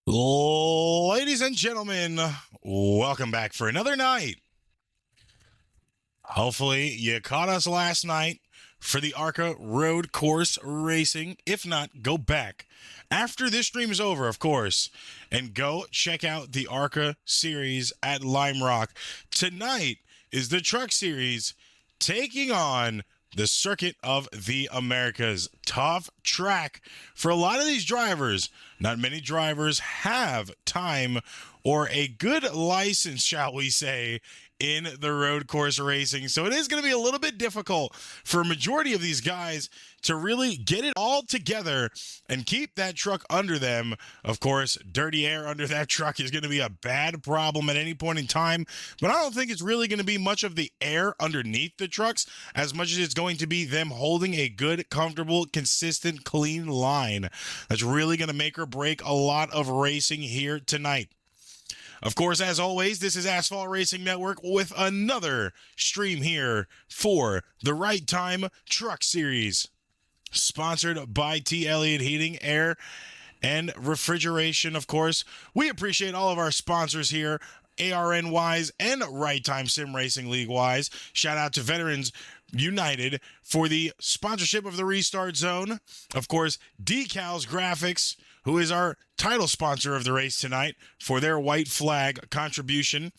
Ladies and gentlemen, welcome back for another night. Hopefully, you caught us last night for the ARCA Road Course Racing. If not, go back after this stream is over, of course, and go check out the ARCA series at Lime Rock. Tonight is the Truck Series taking on the Circuit of the Americas. Tough track for a lot of these drivers. Not many drivers have time or a good license, shall we say, in the road course racing. So it is going to be a little bit difficult for a majority of these guys to really get it all together and keep that truck under them. Of course, dirty air under that truck is going to be a bad problem at any point in time, but I don't think it's really going to be much of the air underneath the trucks as much as it's going to be them holding a good, comfortable, consistent, clean line. That's really going to make or break a lot of racing here tonight. Of course, as always, this is Asphalt Racing Network with another stream here for the Right Time Truck Series, sponsored by T. Elliot Heating, Air, and Refrigeration, of course. We appreciate all of our sponsors here, ARN-wise and Right Time Sim Racing League-wise. Shout out to Veterans United for the sponsorship of the Restart Zone. Of course, Decals Graphics, who is our title sponsor of the race tonight, for their white flag contribution.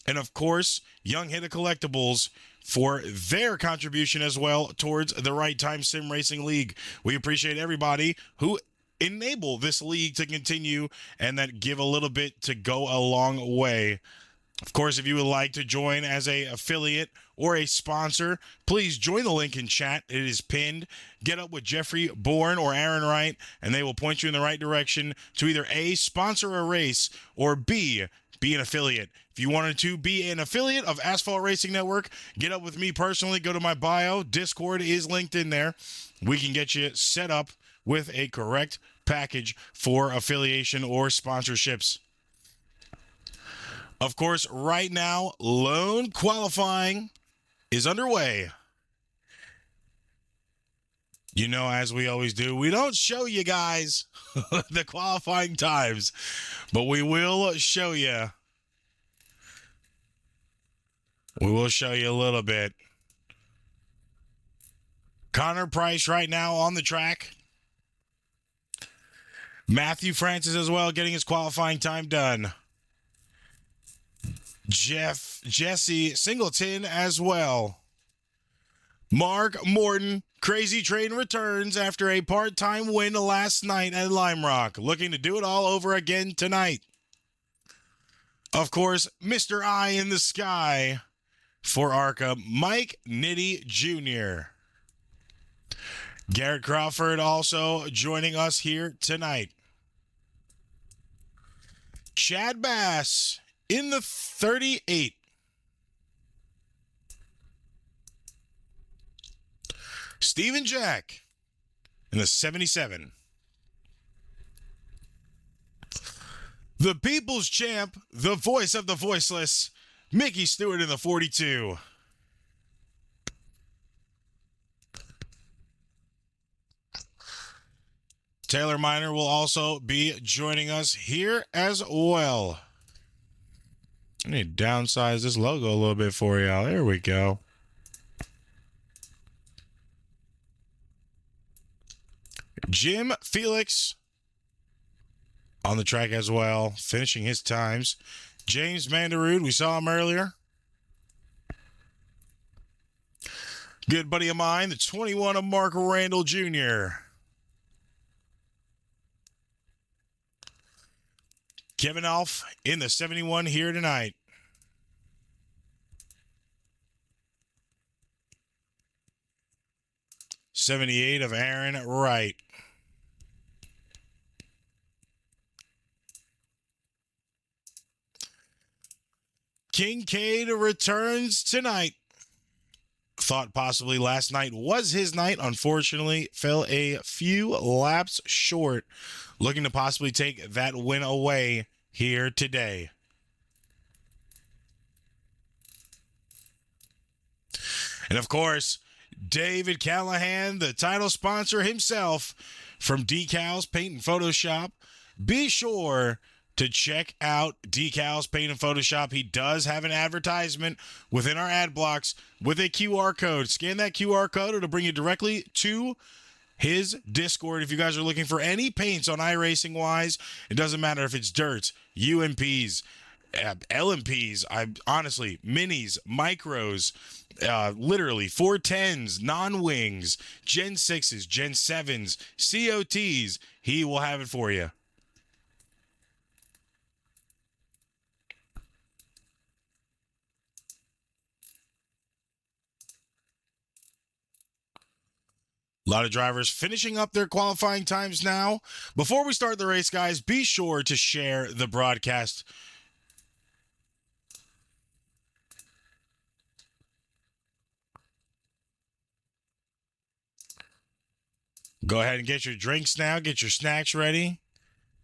And of course, Young Hitta Collectibles for their contribution as well towards the Right Time Sim Racing League. We appreciate everybody who enable this league to continue and that give a little bit to go a long way. Of course, if you would like to join as a affiliate or a sponsor, please join the link in chat. It is pinned. Get up with Jeffrey Bourne or Aaron Wright, and they will point you in the right direction to either A, sponsor a race, or B, be an affiliate. If you wanted to be an affiliate of Asphalt Racing Network, get up with me personally. Go to my bio. Discord is linked in there. We can get you set up with a correct package for affiliation or sponsorships. Of course, right now, lone qualifying is underway. You know, as we always do, we don't show you guys the qualifying times, but we will show you. We will show you a little bit. Connor Price right now on the track. Matthew Francis as well getting his qualifying time done. Jesse Singleton as well. Mark Morton, Crazy Train returns after a part-time win last night at Lime Rock, looking to do it all over again tonight. Of course, Mr. Eye in the Sky for ARCA, Mike Nitty Jr. Garrett Crawford also joining us here tonight. Chad Bass in the 38. Steven Jack in the 77. The People's Champ, the voice of the voiceless, Mickey Stewart in the 42. Taylor Miner will also be joining us here as well. I need to downsize this logo a little bit for y'all. There we go. Jim Felix on the track as well, finishing his times. James Mandarood, we saw him earlier. Good buddy of mine, the 21 of Mark Randall Jr. Kevin Alf in the 71 here tonight. '78 of Aaron Wright. Kincaid returns tonight. Thought possibly last night was his night. Unfortunately, fell a few laps short. Looking to possibly take that win away here today. And of course, David Callahan, the title sponsor himself from Decals Paint and Photoshop. Be sure to check out Decals Paint and Photoshop. He does have an advertisement within our ad blocks with a QR code. Scan that QR code. It'll bring you directly to his Discord. If you guys are looking for any paints on iRacing wise, it doesn't matter if it's dirts, UMPs, LMPs, honestly, minis, micros, literally 410s, non-wings, Gen 6s, Gen 7s, COTs, he will have it for you. A lot of drivers finishing up their qualifying times now. Before we start the race, guys, be sure to share the broadcast. Go ahead and get your drinks now. Get your snacks ready.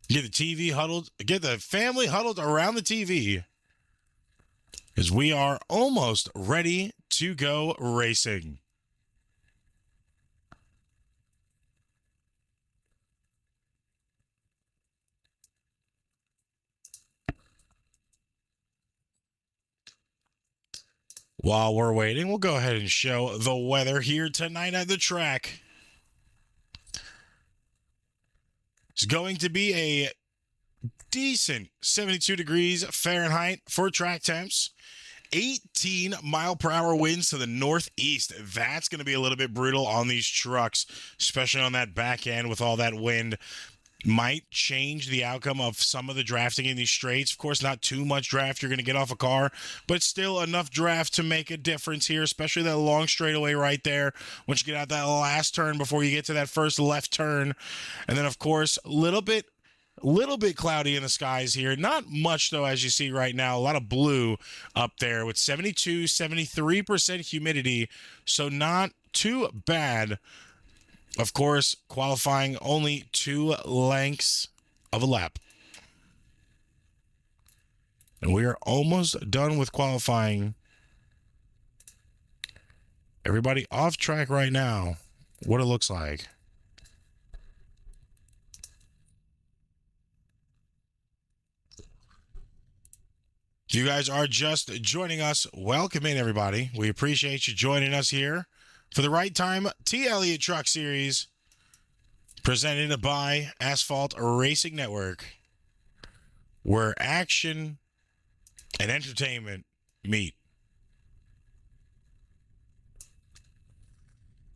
Get the TV huddled. Get the family huddled around the TV, because we are almost ready to go racing. While we're waiting, we'll go ahead and show the weather here tonight at the track. It's going to be a decent 72 degrees Fahrenheit for track temps. 18 mile per hour winds to the northeast. That's going to be a little bit brutal on these trucks, especially on that back end with all that wind. Might change the outcome of some of the drafting in these straights. Of course, not too much draft you're going to get off a car, but still enough draft to make a difference here, especially that long straightaway right there once you get out that last turn before you get to that first left turn. And then, of course, a little bit cloudy in the skies here. Not much, though, as you see right now. A lot of blue up there with 72, 73% humidity, so not too bad. Of course, qualifying only 2 lengths of a lap. And we are almost done with qualifying. Everybody off track right now. What it looks like. If you guys are just joining us, welcome in, everybody. We appreciate you joining us here for the Right Time Elliot Truck Series, presented by Asphalt Racing Network, where action and entertainment meet.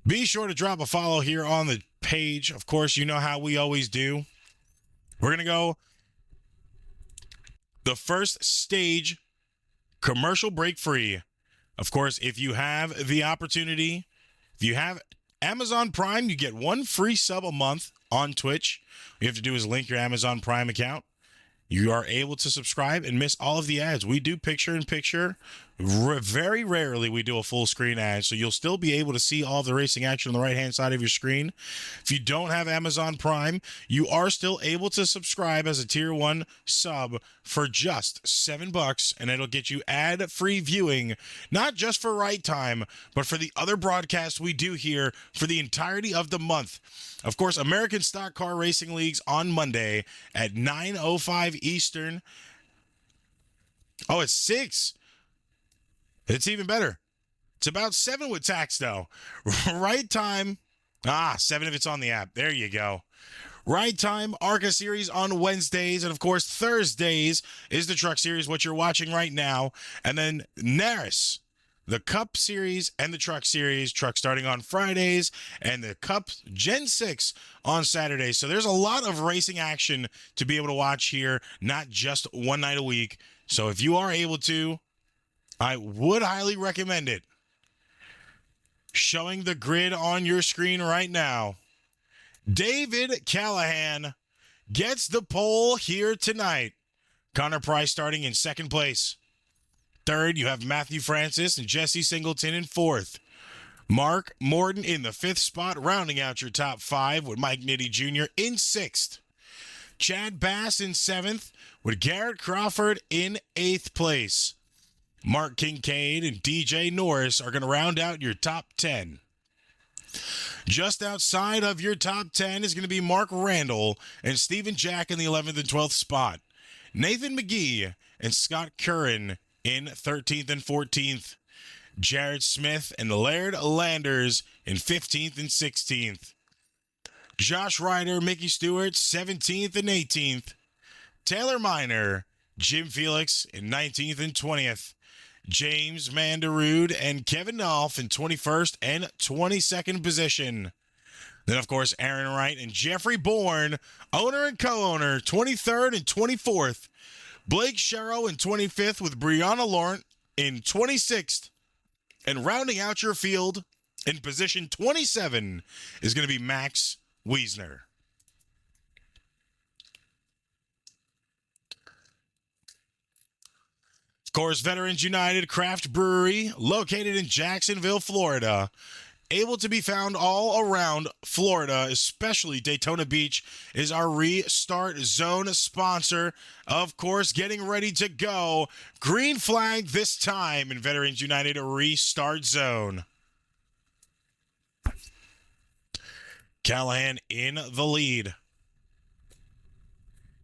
Be sure to drop a follow here on the page. Of course, you know how we always do. We're going to go the first stage commercial break free. Of course, if you have the opportunity, if you have Amazon Prime, you get 1 free sub a month on Twitch. All you have to do is link your Amazon Prime account. You are able to subscribe and miss all of the ads. We do picture-in-picture. Very rarely we do a full screen ad, so you'll still be able to see all the racing action on the right-hand side of your screen. If you don't have Amazon Prime, you are still able to subscribe as a Tier 1 sub for just $7, and it'll get you ad-free viewing, not just for Right Time, but for the other broadcasts we do here for the entirety of the month. Of course, American Stock Car Racing Leagues on Monday at 9:05 Eastern. Oh, it's 6. It's even better. It's about 7 with tax, though. Right Time. 7 if it's on the app. There you go. Right Time ARCA Series on Wednesdays. And, of course, Thursdays is the Truck Series, what you're watching right now. And then Naris, the Cup Series and the Truck Series. Truck starting on Fridays, and the Cup Gen 6 on Saturdays. So there's a lot of racing action to be able to watch here, not just one night a week. So if you are able to, I would highly recommend it. Showing the grid on your screen right now. David Callahan gets the pole here tonight. Connor Price starting in second place. Third, you have Matthew Francis and Jesse Singleton in fourth. Mark Morton in the fifth spot, rounding out your top 5 with Mike Nitti Jr. in sixth. Chad Bass in seventh, with Garrett Crawford in eighth place. Mark Kincaid and DJ Norris are going to round out your top 10. Just outside of your top 10 is going to be Mark Randall and Steven Jack in the 11th and 12th spot. Nathan McGee and Scott Curran in 13th and 14th. Jared Smith and Laird Landers in 15th and 16th. Josh Ryder, Mickey Stewart, 17th and 18th. Taylor Miner, Jim Felix in 19th and 20th. James Mandarood and Kevin Nolf in 21st and 22nd position. Then, of course, Aaron Wright and Jeffrey Bourne, owner and co-owner, 23rd and 24th. Blake Sherrow in 25th with Brianna Laurent in 26th. And rounding out your field in position 27 is going to be Max Wiesner. Of course, Veterans United Craft Brewery, located in Jacksonville, Florida. Able to be found all around Florida, especially Daytona Beach, is our Restart Zone sponsor. Of course, getting ready to go. Green flag this time in Veterans United Restart Zone. Callahan in the lead.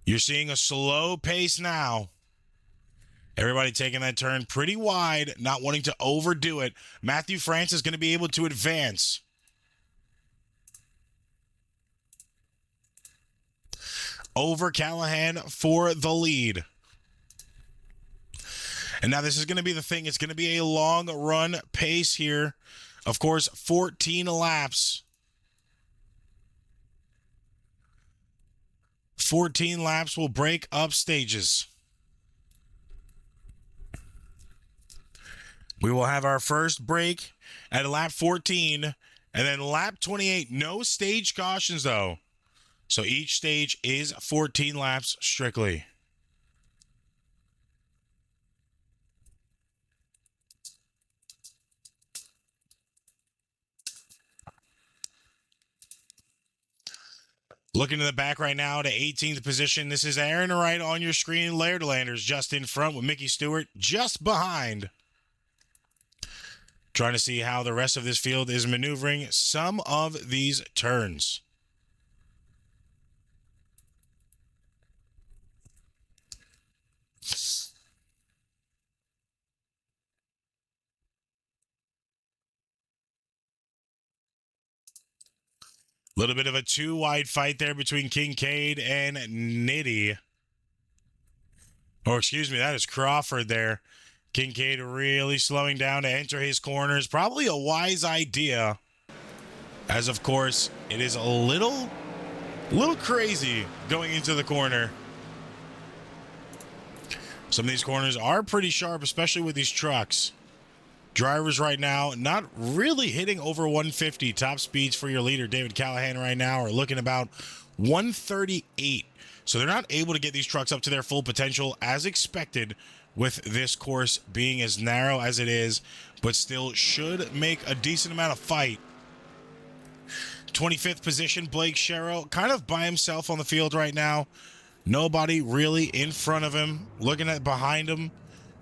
You're seeing a slow pace now. Everybody taking that turn pretty wide, not wanting to overdo it. Matthew France is going to be able to advance. Over Callahan for the lead. And now this is going to be the thing. It's going to be a long run pace here. Of course, 14 laps. 14 laps will break up stages. We will have our first break at lap 14, and then lap 28. No stage cautions, though. So each stage is 14 laps strictly. Looking to the back right now to 18th position. This is Aaron Wright on your screen. Laird Landers just in front with Mickey Stewart just behind. Trying to see how the rest of this field is maneuvering some of these turns. A little bit of a two-wide fight there between Kincaid and Nitty. Or excuse me, that is Crawford there. Kincaid really slowing down to enter his corners. Probably a wise idea. As, of course, it is a little crazy going into the corner. Some of these corners are pretty sharp, especially with these trucks. Drivers right now not really hitting over 150. Top speeds for your leader, David Callahan, right now are looking about 138. So they're not able to get these trucks up to their full potential as expected, with this course being as narrow as it is, but still should make a decent amount of fight. 25th position, Blake Sherrow, kind of by himself on the field right now. Nobody really in front of him. Looking at behind him,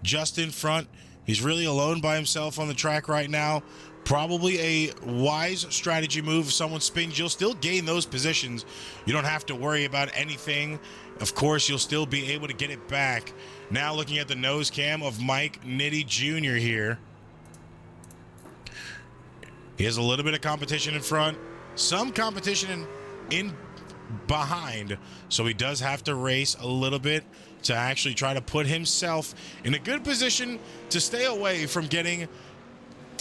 just in front. He's really alone by himself on the track right now. Probably a wise strategy move. If someone spins, you'll still gain those positions. You don't have to worry about anything. Of course, you'll still be able to get it back. Now looking at the nose cam of Mike Nitty Jr. here. He has a little bit of competition in front. Some competition in behind. So he does have to race a little bit to actually try to put himself in a good position to stay away from getting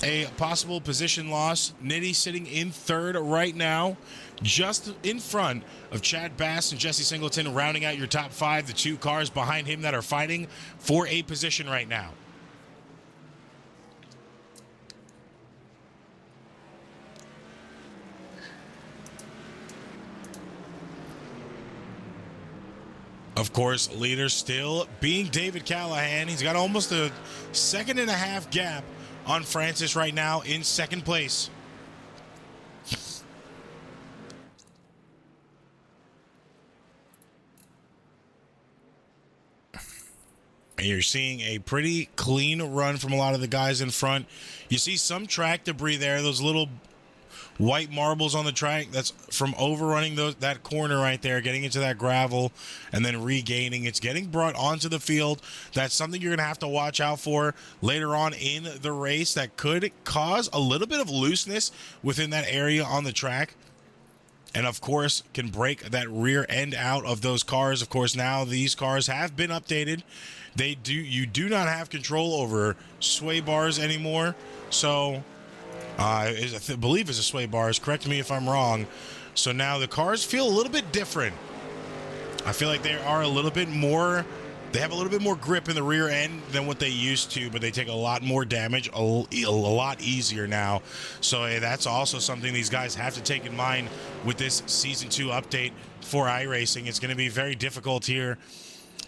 a possible position loss. Nitty sitting in third right now, just in front of Chad Bass and Jesse Singleton, rounding out your top five. The two cars behind him that are fighting for a position right now. Of course, leader still being David Callahan. He's got almost a second-and-a-half gap on Francis right now in second place. And you're seeing a pretty clean run from a lot of the guys in front. You see some track debris there, those little white marbles on the track. That's from overrunning that corner right there, getting into that gravel, and then regaining. It's getting brought onto the field. That's something you're going to have to watch out for later on in the race. That could cause a little bit of looseness within that area on the track. And, of course, can break that rear end out of those cars. Of course, now these cars have been updated. You do not have control over sway bars anymore. So, I believe it's a sway bars. Correct me if I'm wrong. So now the cars feel a little bit different. I feel like they are a little bit more... They have a little bit more grip in the rear end than what they used to, but they take a lot more damage, a lot easier now. So that's also something these guys have to take in mind with this Season 2 update for iRacing. It's going to be very difficult here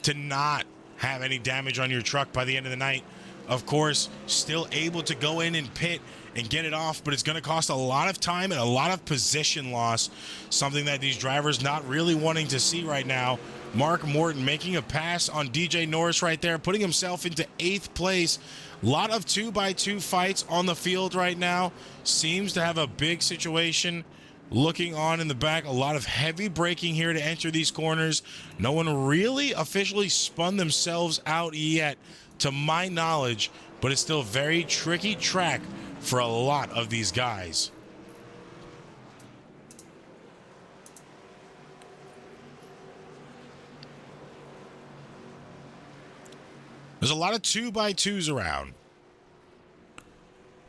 to not have any damage on your truck by the end of the night. Of course, still able to go in and pit and get it off, but it's going to cost a lot of time and a lot of position loss, something that these drivers not really wanting to see right now. Mark Morton making a pass on DJ Norris right there, putting himself into 8th place. A lot of 2x2 fights on the field right now. Seems to have a big situation looking on in the back. A lot of heavy braking here to enter these corners. No one really officially spun themselves out yet, to my knowledge, but it's still a very tricky track for a lot of these guys. There's a lot of 2x2s around.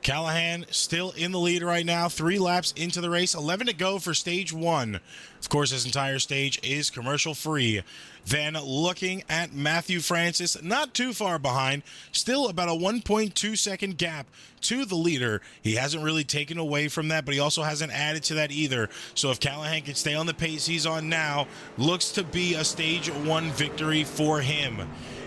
Callahan still in the lead right now. 3 laps into the race. 11 to go for stage 1. Of course, this entire stage is commercial free. Then looking at Matthew Francis, not too far behind. Still about a 1.2 second gap to the leader. He hasn't really taken away from that, but he also hasn't added to that either. So if Callahan can stay on the pace he's on now, looks to be a stage 1 victory for him.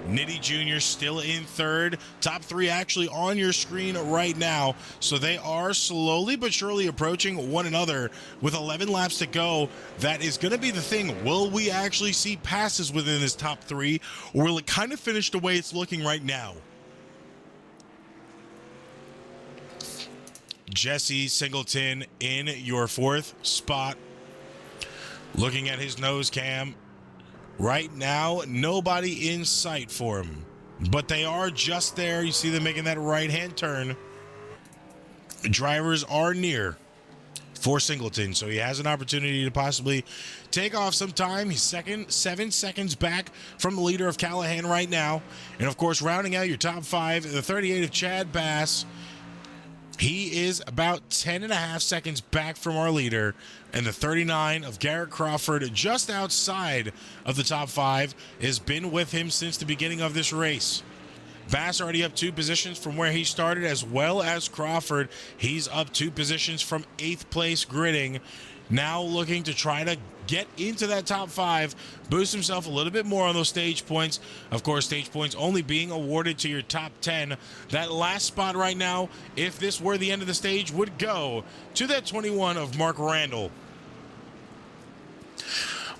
Nitty Jr. still in 3rd. Top 3 actually on your screen right now. So they are slowly but surely approaching one another with 11 laps to go. That is going to be the thing. Will we actually see passes within this top 3, or will it kind of finish the way it's looking right now? Jesse Singleton in your 4th spot. Looking at his nose cam. Right now, nobody in sight for him, but they are just there. You see them making that right-hand turn. Drivers are near for Singleton, so he has an opportunity to possibly take off some time. He's 7 seconds back from the leader of Callahan right now. And, of course, rounding out your top 5, the 38 of Chad Bass. He is about 10.5 seconds back from our leader, and the 39 of Garrett Crawford, just outside of the top 5, has been with him since the beginning of this race. Bass already up 2 positions from where he started, as well as Crawford. He's up 2 positions from 8th place gridding. Now looking to try to get into that top 5, boost himself a little bit more on those stage points. Of course, stage points only being awarded to your top 10. That last spot right now, if this were the end of the stage, would go to that 21 of Mark Randall.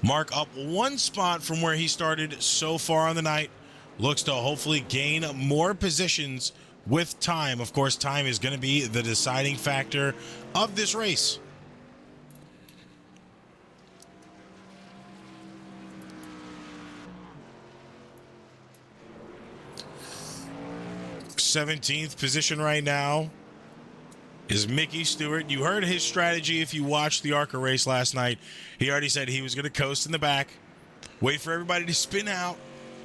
Mark up 1 spot from where he started so far on the night. Looks to hopefully gain more positions with time. Of course, time is going to be the deciding factor of this race. 17th position right now is Mickey Stewart. You heard his strategy if you watched the ARCA race last night. He already said he was going to coast in the back, wait for everybody to spin out,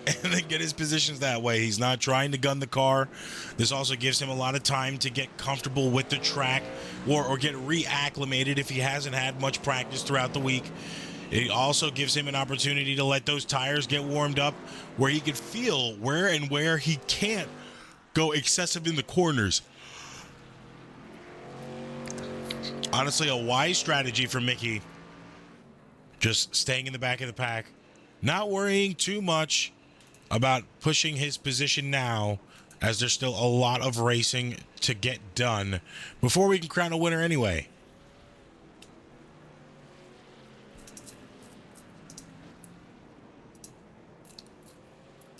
and then get his positions that way. He's not trying to gun the car. This also gives him a lot of time to get comfortable with the track or get reacclimated if he hasn't had much practice throughout the week. It also gives him an opportunity to let those tires get warmed up where he can feel where he can't go excessive in the corners. Honestly, a wise strategy for Mickey. Just staying in the back of the pack, not worrying too much about pushing his position now, as there's still a lot of racing to get done before we can crown a winner anyway.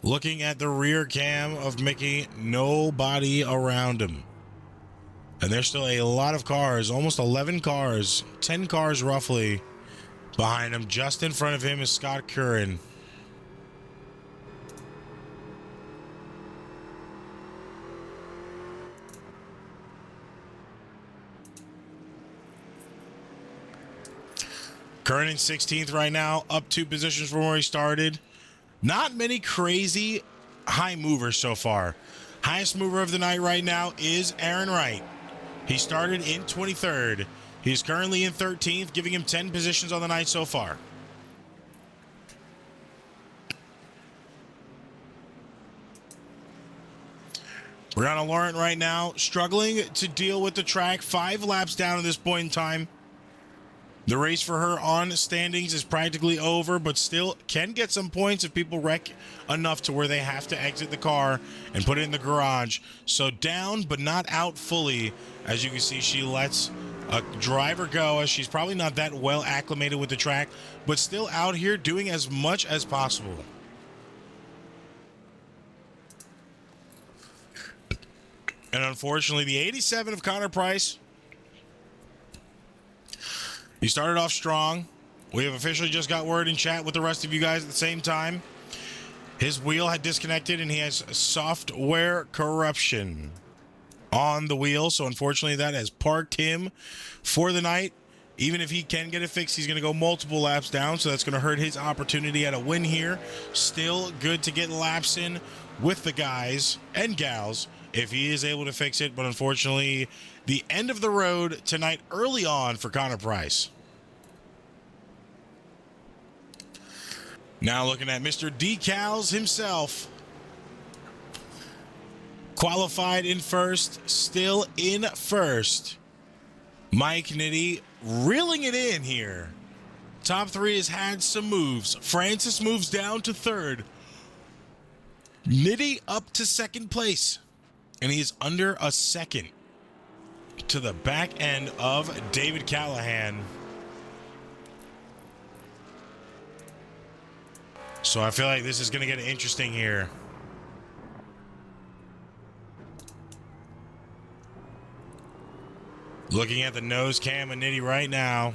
Looking at the rear cam of Mickey, nobody around him. And there's still a lot of cars, almost 11 cars, 10 cars roughly behind him. Just in front of him is Scott Curran. Curran in 16th right now, up 2 positions from where he started. Not many crazy high movers so far. Highest mover of the night right now is Aaron Wright. He started in 23rd. He's currently in 13th, giving him 10 positions on the night so far. Brianna Laurent right now struggling to deal with the track. 5 laps down at this point in time. The race for her on standings is practically over, but still can get some points if people wreck enough to where they have to exit the car and put it in the garage. So down, but not out fully. As you can see, she lets a driver go, as she's probably not that well acclimated with the track, but still out here doing as much as possible. And unfortunately, the 87 of Connor Price, he started off strong. We have officially just got word in chat with the rest of you guys at the same time. His wheel had disconnected and he has software corruption on the wheel. So unfortunately that has parked him for the night. Even if he can get it fixed, he's going to go multiple laps down. So that's going to hurt his opportunity at a win here. Still good to get laps in with the guys and gals if he is able to fix it. But unfortunately, the end of the road tonight early on for Connor Price. Now looking at Mr. Decals himself. Qualified in first, still in first. Mike Nitti reeling it in here. Top 3 has had some moves. Francis moves down to 3rd. Nitti up to 2nd place. And he's under a second to the back end of David Callahan. So I feel like this is going to get interesting here. Looking at the nose cam of Nitti right now.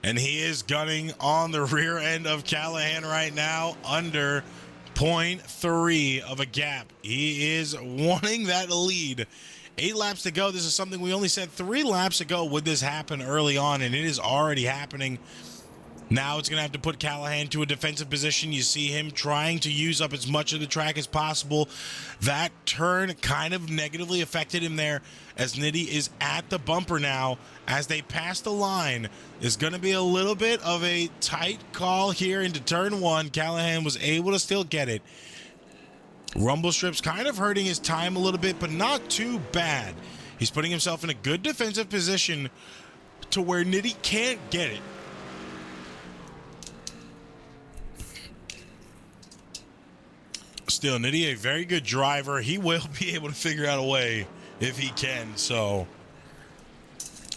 And he is gunning on the rear end of Callahan right now, under 0.3 of a gap. He is wanting that lead. 8 laps to go. This is something we only said 3 laps ago would this happen early on, and it is already happening. Now it's going to have to put Callahan to a defensive position. You see him trying to use up as much of the track as possible. That turn kind of negatively affected him there, as Nitti is at the bumper now. As they pass the line, it's going to be a little bit of a tight call here into turn 1. Callahan was able to still get it. Rumble strips kind of hurting his time a little bit, but not too bad. He's putting himself in a good defensive position to where Nitti can't get it. Still, Nitti, a very good driver. He will be able to figure out a way if he can. So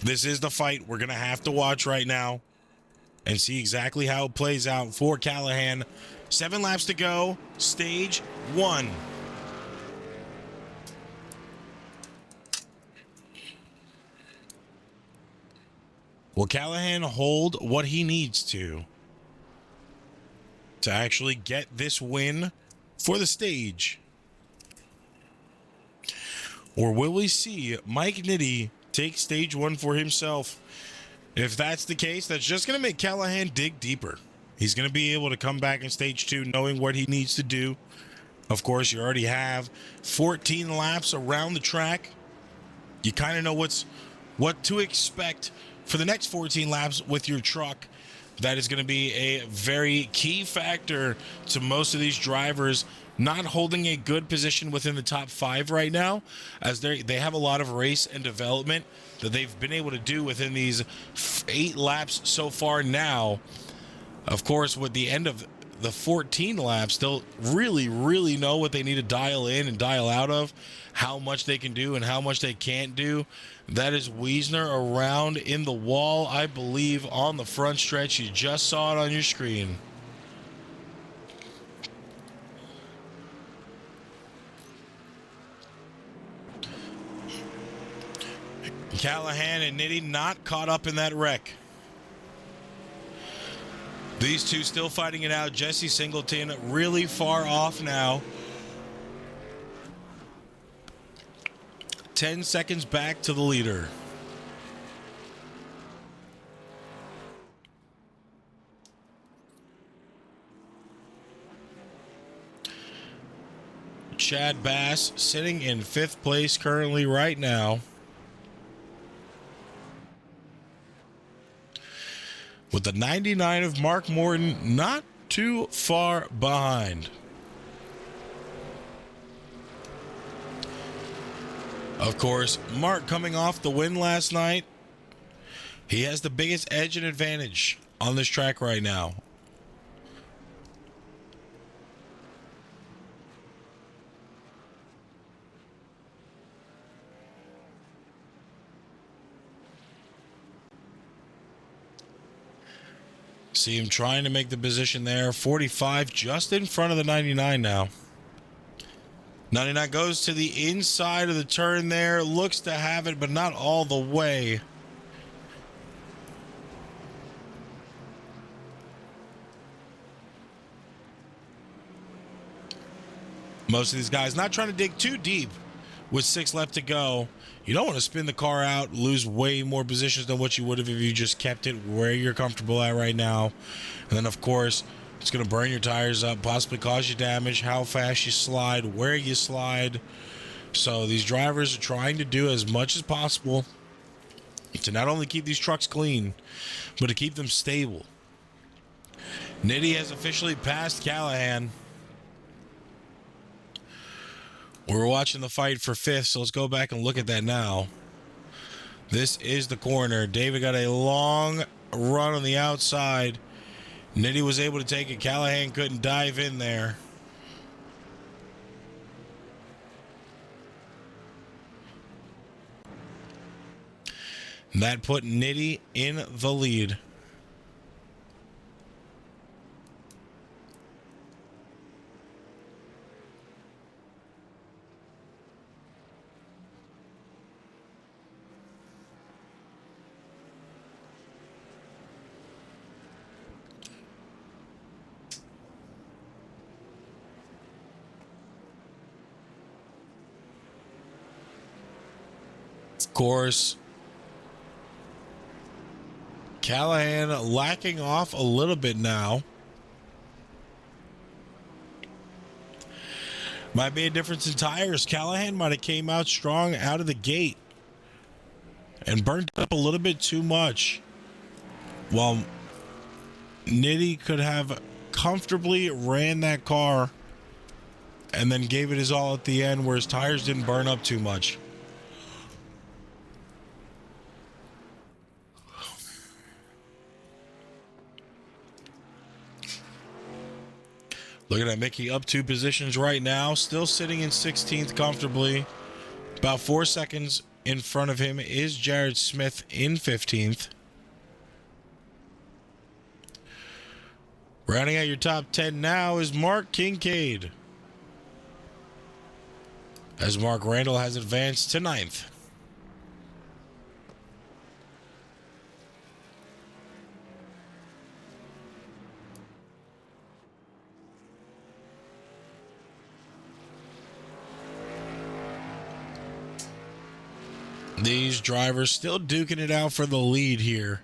this is the fight we're going to have to watch right now and see exactly how it plays out for Callahan. 7 laps to go, stage 1. Will Callahan hold what he needs to actually get this win for the stage? Or will we see Mike Nitti take stage 1 for himself? If that's the case, that's just going to make Callahan dig deeper. He's going to be able to come back in stage 2 knowing what he needs to do. Of course, you already have 14 laps around the track. You kind of know what to expect for the next 14 laps with your truck. That is going to be a very key factor to most of these drivers not holding a good position within the top 5 right now, as they have a lot of race and development that they've been able to do within these 8 laps so far now. Of course, with the end of the 14 laps, they'll really know what they need to dial in and dial out of, how much they can do and how much they can't do. That is Wiesner around in the wall, I believe, on the front stretch. You just saw it on your screen. Callahan and Nitty not caught up in that wreck. These two still fighting it out. Jesse Singleton really far off now. 10 seconds back to the leader. Chad Bass sitting in 5th place currently right now, with the 99 of Mark Morton not too far behind. Of course, Mark coming off the win last night. He has the biggest edge and advantage on this track right now. See him trying to make the position there. 45 just in front of the 99 now. 99 goes to the inside of the turn there. Looks to have it, but not all the way. Most of these guys not trying to dig too deep with 6 left to go. You don't want to spin the car out, lose way more positions than what you would have if you just kept it where you're comfortable at right now. And then, of course, it's going to burn your tires up, possibly cause you damage, how fast you slide, where you slide. So these drivers are trying to do as much as possible to not only keep these trucks clean, but to keep them stable. Nitty has officially passed Callahan. We're watching the fight for 5th, so let's go back and look at that now. This is the corner. David got a long run on the outside. Nitty was able to take it. Callahan couldn't dive in there. And that put Nitty in the lead. Of course, Callahan lacking off a little bit now. Might be a difference in tires. Callahan might have came out strong out of the gate and burnt up a little bit too much, while Nitty could have comfortably ran that car and then gave it his all at the end where his tires didn't burn up too much. Looking at Mickey up 2 positions right now, still sitting in 16th comfortably. About 4 seconds in front of him is Jared Smith in 15th. Rounding out your top 10 now is Mark Kincaid, as Mark Randall has advanced to 9th. These drivers still duking it out for the lead here.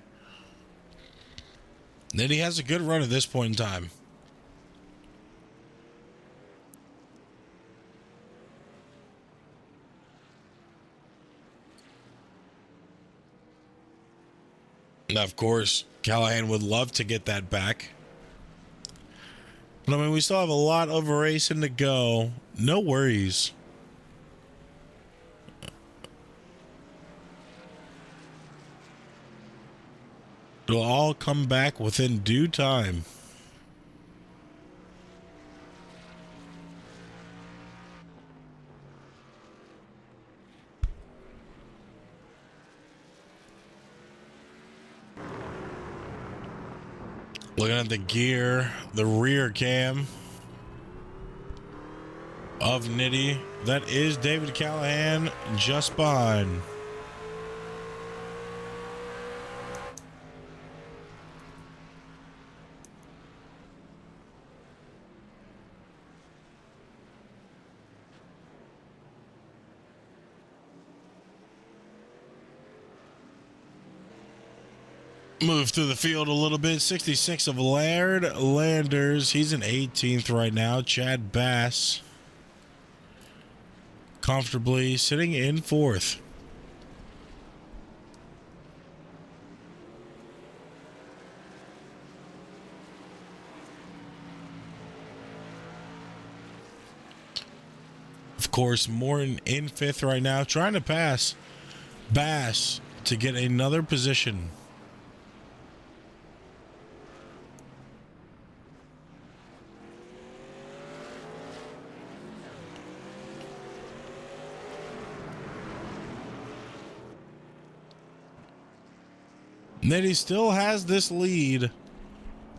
Then he has a good run at this point in time. Now, of course, Callahan would love to get that back. But I mean, we still have a lot of racing to go. No worries. It'll all come back within due time. Looking at the gear, the rear cam of Nitty. That is David Callahan just behind. Move through the field a little bit. 66 of Laird Landers. He's in 18th right now. Chad Bass comfortably sitting in 4th. Of course, Morton in 5th right now, trying to pass Bass to get another position. Nitty still has this lead.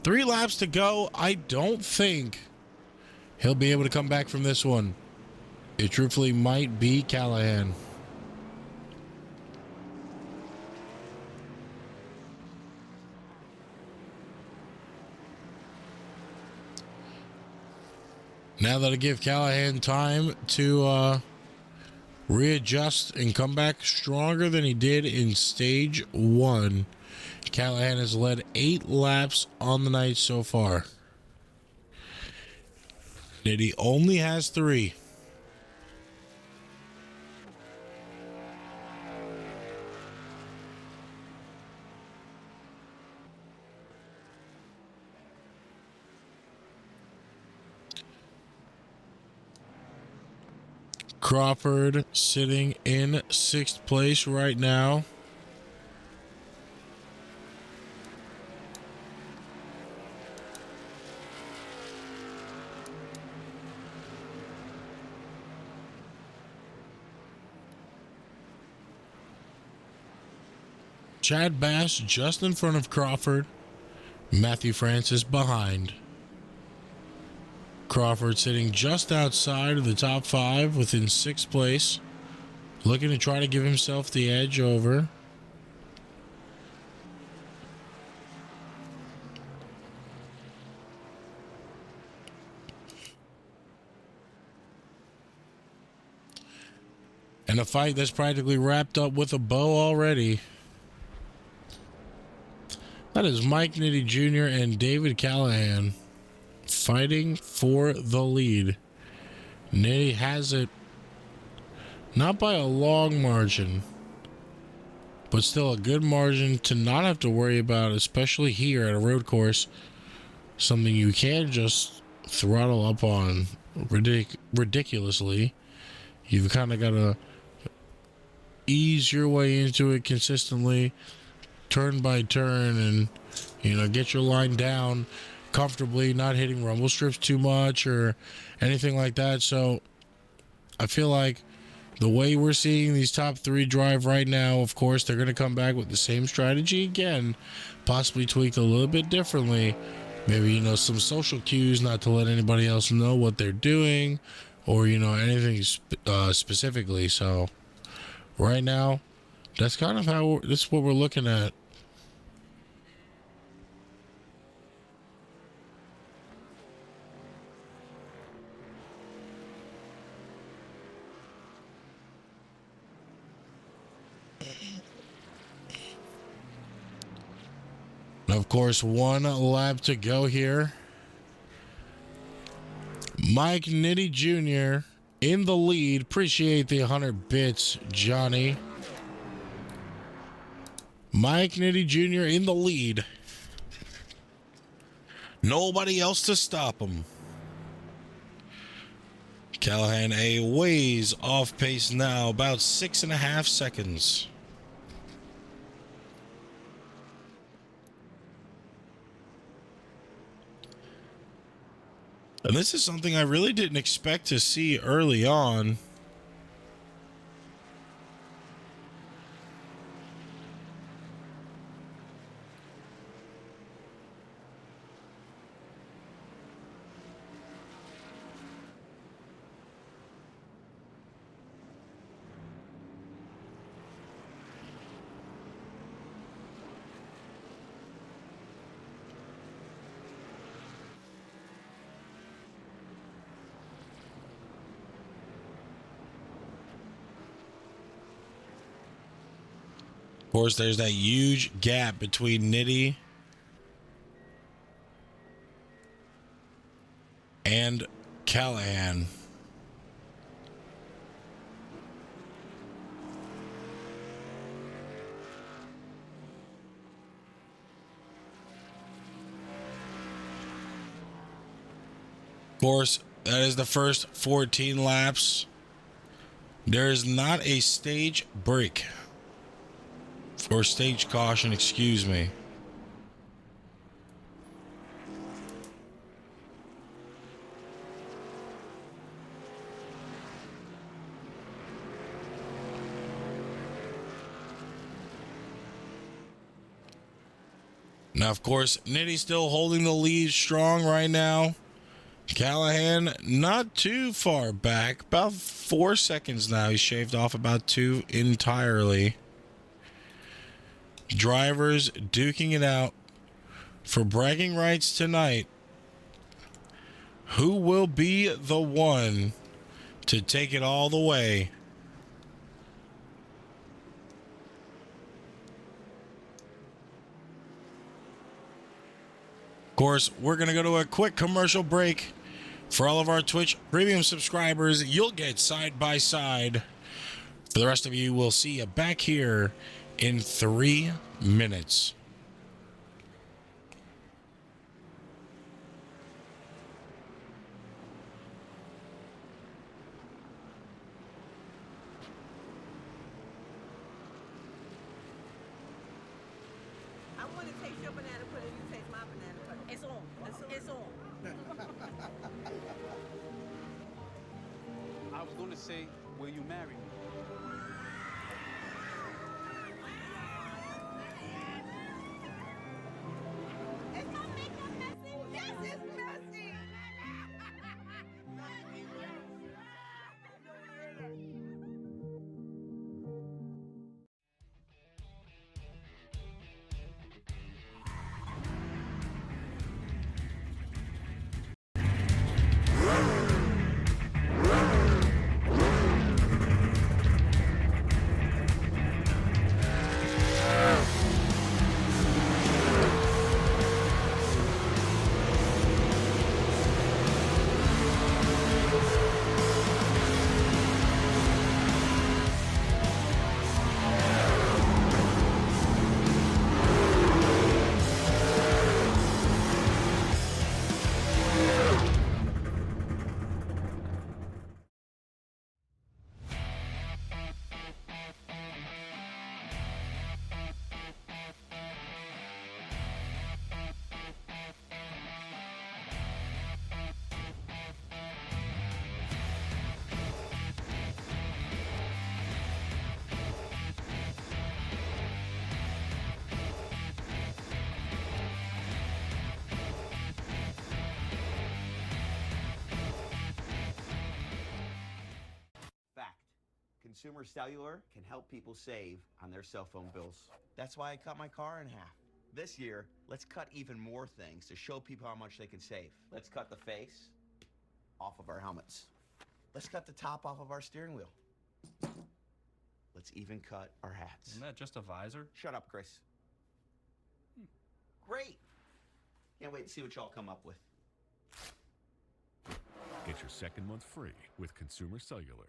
3 laps to go. I don't think he'll be able to come back from this one. It truthfully might be Callahan. Now that'll give Callahan time to readjust and come back stronger than he did in stage 1. Callahan has led 8 laps on the night so far. Nitty only has 3. Crawford sitting in 6th place right now. Chad Bass just in front of Crawford. Matthew Francis behind. Crawford sitting just outside of the top 5 within 6th place. Looking to try to give himself the edge over. And a fight that's practically wrapped up with a bow already. That is Mike Nitty Jr. and David Callahan fighting for the lead. Nitty has it, not by a long margin, but still a good margin to not have to worry about, especially here at a road course. Something you can't just throttle up on ridiculously. You've kind of got to ease your way into it consistently, turn by turn, and get your line down comfortably, not hitting rumble strips too much or anything like that. So I feel like the way we're seeing these top 3 drive right now, of course they're going to come back with the same strategy again, possibly tweaked a little bit differently. Maybe some social cues not to let anybody else know what they're doing, or anything specifically. So right now, that's kind of how this is what we're looking at. Of course, 1 lap to go here. Mike Nitty Jr. in the lead. Appreciate the 100 bits, Johnny. Mike Nitty Jr. in the lead. Nobody else to stop him. Callahan a ways off pace now, about 6.5 seconds. And this is something I really didn't expect to see early on. Of course, there's that huge gap between Nitty and Callahan. Of course, that is the first 14 laps. There is not a stage break. Or stage caution, excuse me. Now, of course, Nitty's still holding the lead strong right now. Callahan not too far back, about 4 seconds now. He's shaved off about 2 entirely. Drivers duking it out for bragging rights tonight. Who will be the one to take it all the way? Of course, we're going to go to a quick commercial break. For all of our Twitch premium subscribers, you'll get side by side. For the rest of you, we'll see you back here in 3 minutes. I want to taste your banana pudding. You taste my banana pudding. It's on. It's on. I was going to say, will you marry me? Is my makeup messy? Yes, it's messy. Consumer Cellular can help people save on their cell phone bills. That's why I cut my car in half. This year, let's cut even more things to show people how much they can save. Let's cut the face off of our helmets. Let's cut the top off of our steering wheel. Let's even cut our hats. Isn't that just a visor? Shut up, Chris. Great. Can't wait to see what y'all come up with. Get your second month free with Consumer Cellular.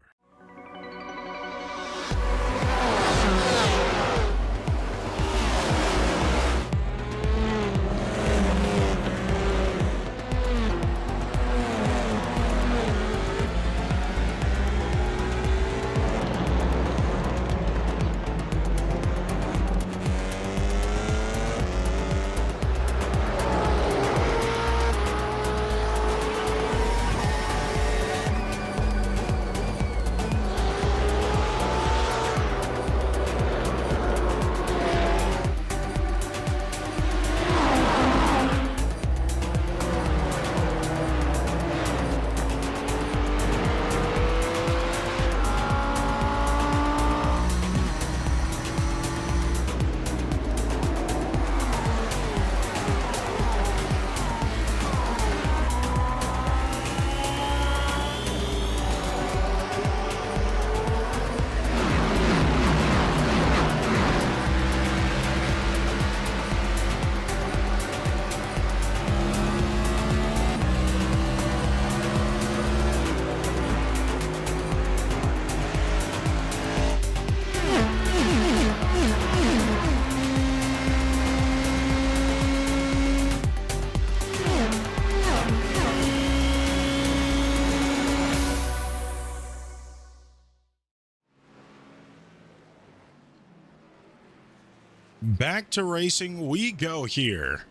Back to racing we go here.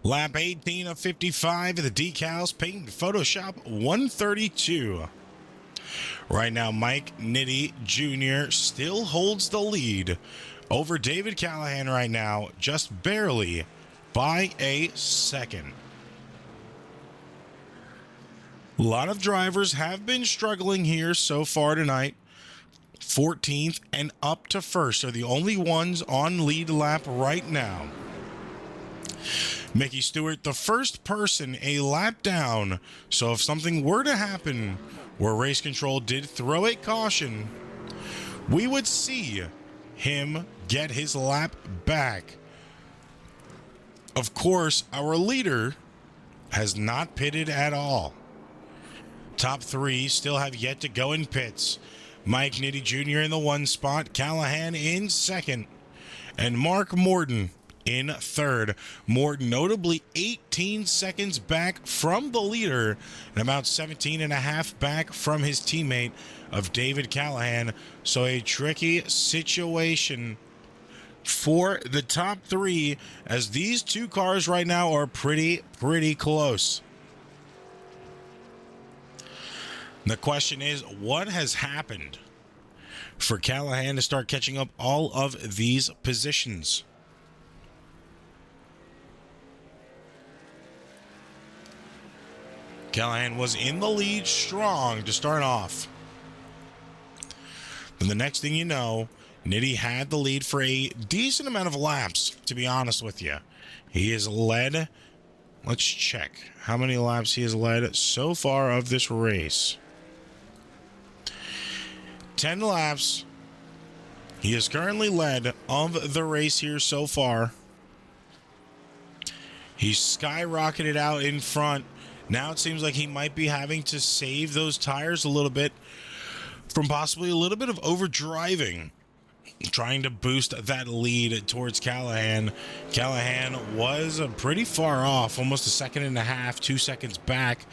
Lap 18 of 55, the decals, paint, Photoshop 132. Right now, Mike Nitti Jr. still holds the lead over David Callahan right now, just barely by a second. A lot of drivers have been struggling here so far tonight. 14th and up to first are the only ones on lead lap right now. Mickey Stewart, the first person a lap down. So if something were to happen where race control did throw a caution, we would see him get his lap back. Of course, our leader has not pitted at all. Top three still have yet to go in pits. Mike Nitti Jr. in the 1 spot, Callahan in 2nd, and Mark Morton in 3rd. Morton notably 18 seconds back from the leader and about 17 and a half back from his teammate of David Callahan. So a tricky situation for the top three, as these two cars right now are pretty close. The question is, what has happened for Callahan to start catching up all of these positions? Callahan was in the lead strong to start off. Then the next thing you know, Nitti had the lead for a decent amount of laps, to be honest with you. He has led, let's check how many laps he has led so far of this race. 10 laps. He is currently led of the race here so far. He's skyrocketed out in front. Now it seems like he might be having to save those tires a little bit from possibly a little bit of overdriving, trying to boost that lead towards Callahan. Callahan was pretty far off, almost a second and a half, 2 seconds back.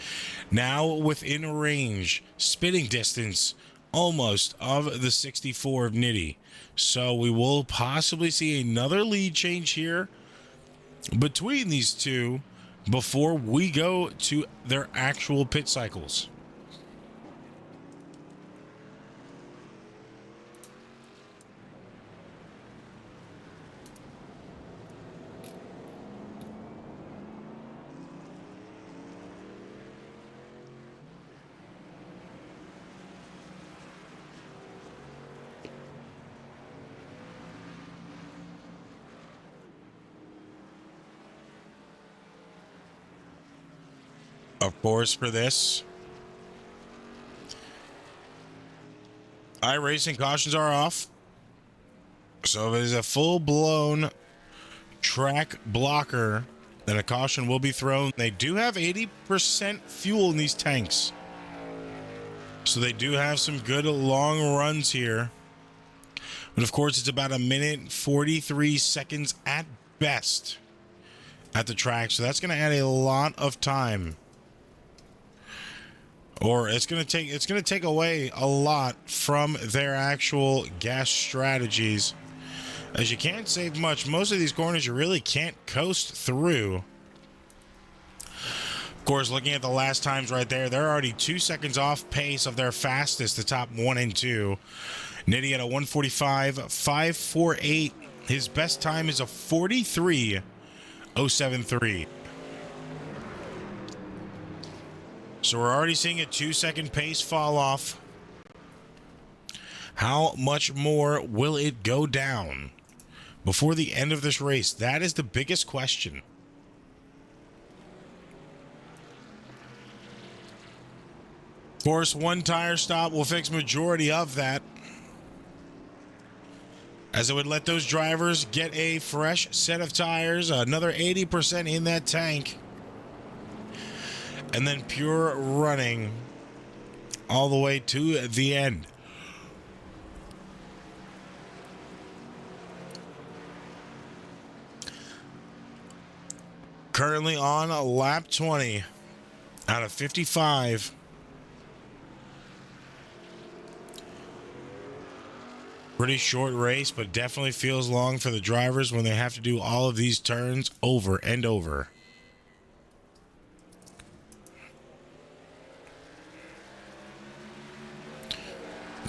Now within range, spitting distance almost of the 64 of Nitti. So we will possibly see another lead change here between these two before we go to their actual pit cycles. Of course, for this, iRacing cautions are off. So if it is a full-blown track blocker, then a caution will be thrown. They do have 80% fuel in these tanks, so they do have some good long runs here. But of course, it's about 1:43 seconds at best at the track, so that's going to add a lot of time. Or it's going to take away a lot from their actual gas strategies, as you can't save much. Most of these corners you really can't coast through. Of course, looking at the last times right there, they're already 2 seconds off pace of their fastest, the top 1 and 2. Nitti at a 1:45.548. His best time is a 43.073. So we're already seeing a 2 second pace fall off. How much more will it go down before the end of this race? That is the biggest question. Of course, one tire stop will fix majority of that, as it would let those drivers get a fresh set of tires, another 80% in that tank, and then pure running all the way to the end. Currently on lap 20 out of 55. Pretty short race, but definitely feels long for the drivers when they have to do all of these turns over and over.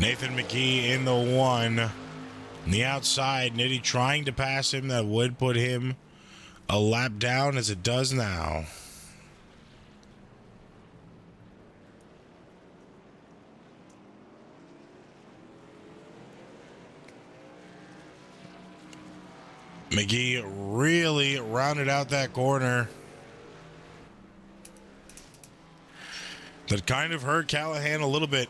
Nathan McGee in the 1. On the outside, Nitty trying to pass him. That would put him a lap down as it does now. McGee really rounded out that corner. That kind of hurt Callahan a little bit.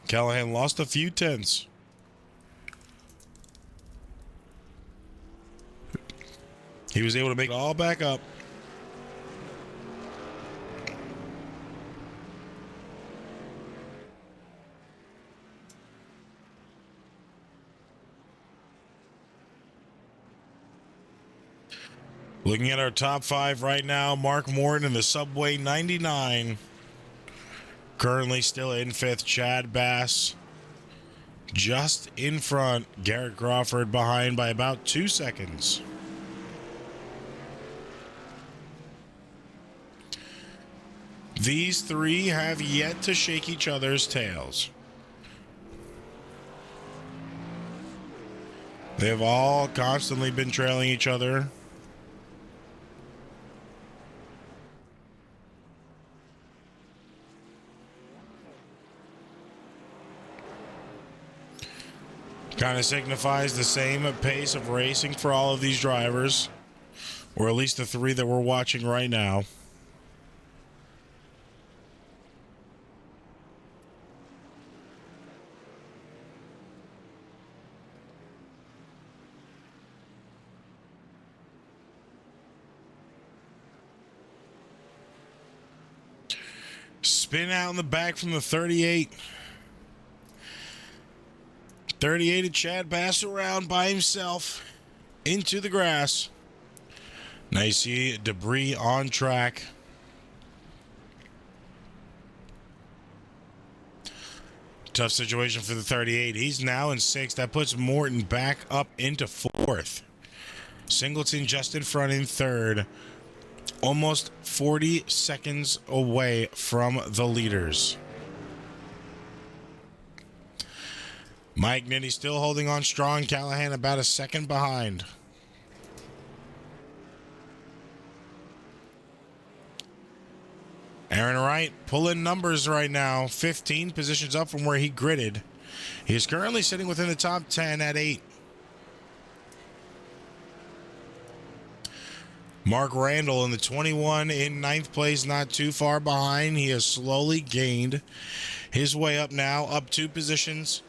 Callahan lost a few tenths. He was able to make it all back up. Looking at our top 5 right now, Mark Morton in the Subway 99. Currently still in 5th, Chad Bass. Just in front, Garrett Crawford behind by about 2 seconds. These 3 have yet to shake each other's tails. They've all constantly been trailing each other. Kind of signifies the same pace of racing for all of these drivers, or at least the 3 that we're watching right now. Spin out in the back from the 38. 38 and Chad Bass around by himself into the grass. Nice see debris on track. Tough situation for the 38. He's now in 6th. That puts Morton back up into 4th. Singleton just in front in 3rd. Almost 40 seconds away from the leaders. Mike Nitti still holding on strong. Callahan about a second behind. Aaron Wright pulling numbers right now. 15 positions up from where he gridded. He is currently sitting within the top 10 at 8. Mark Randall in the 21 in 9th place, not too far behind. He has slowly gained his way up now, up 2 positions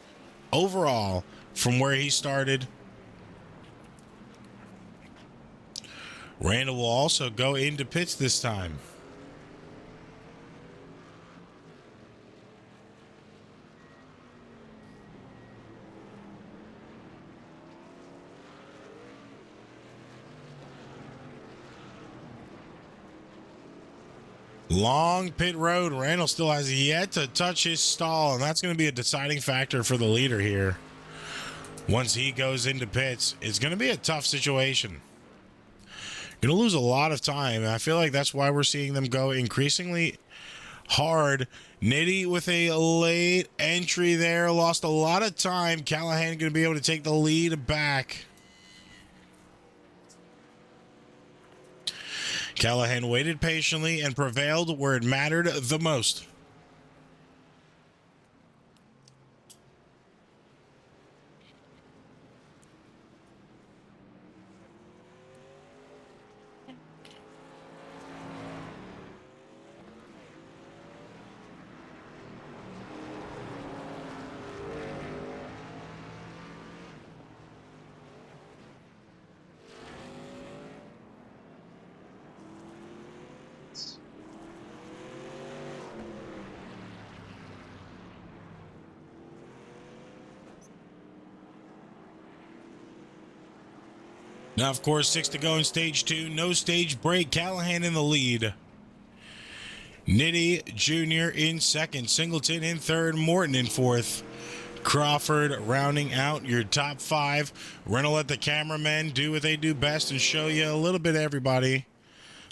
overall from where he started. Randall will also go into pits this time. Long pit road. Randall still has yet to touch his stall, and that's going to be a deciding factor for the leader here. Once he goes into pits, it's going to be a tough situation. Going to lose a lot of time, and I feel like that's why we're seeing them go increasingly hard. Nitti with a late entry there. Lost a lot of time. Callahan going to be able to take the lead back. Callahan waited patiently and prevailed where it mattered the most. Now, of course, 6 to go in stage 2. No stage break. Callahan in the lead. Nitty Jr. in second, Singleton in third, Morton in fourth. Crawford rounding out your top five. We're going to let the cameramen do what they do best and show you a little bit of everybody.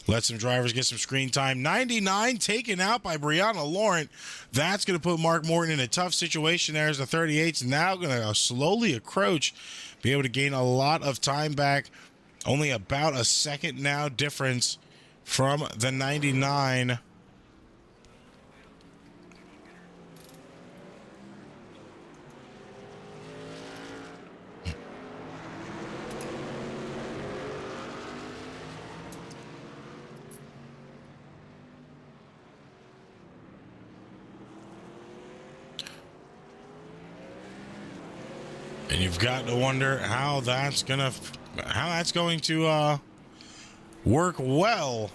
Let some drivers get some screen time. 99 taken out by Brianna Laurent. That's going to put Mark Morton in a tough situation there as the 38's now going to slowly approach, be able to gain a lot of time back. Only about a second now difference from the 99. And you've got to wonder how that's going to work well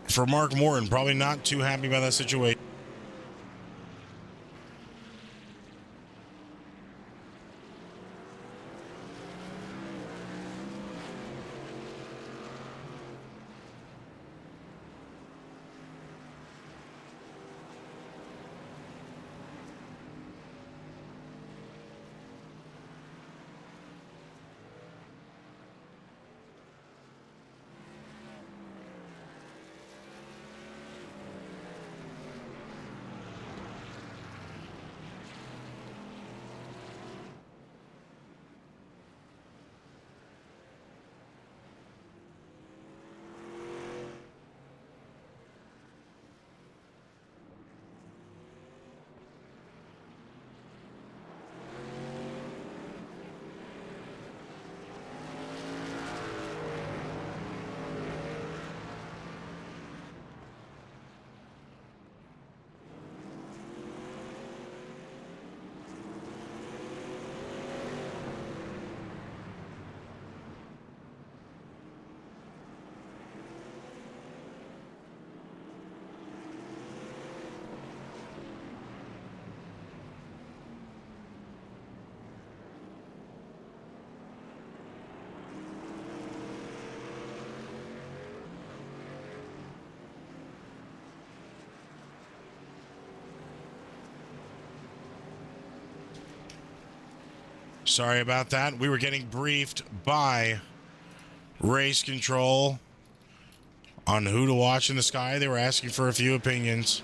for Mark Morton. Probably not too happy about that situation. Sorry about that. We were getting briefed by Race Control on who to watch in the sky. They were asking for a few opinions.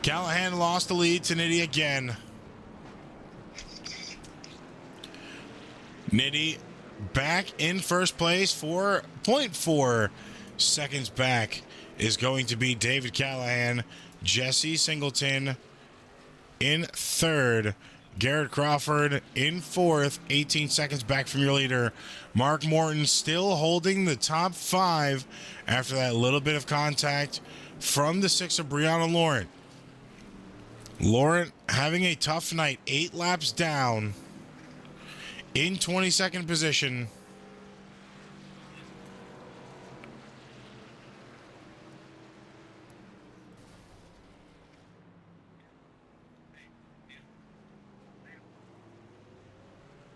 Callahan lost the lead to Nitty again. Nitty back in first place, 4.4 seconds back is going to be David Callahan. Jesse Singleton in third. Garrett Crawford in fourth, 18 seconds back from your leader. Mark Morton still holding the top five after that little bit of contact from the 6 of Brianna Laurent. Laurent having a tough night, 8 laps down in 22nd position.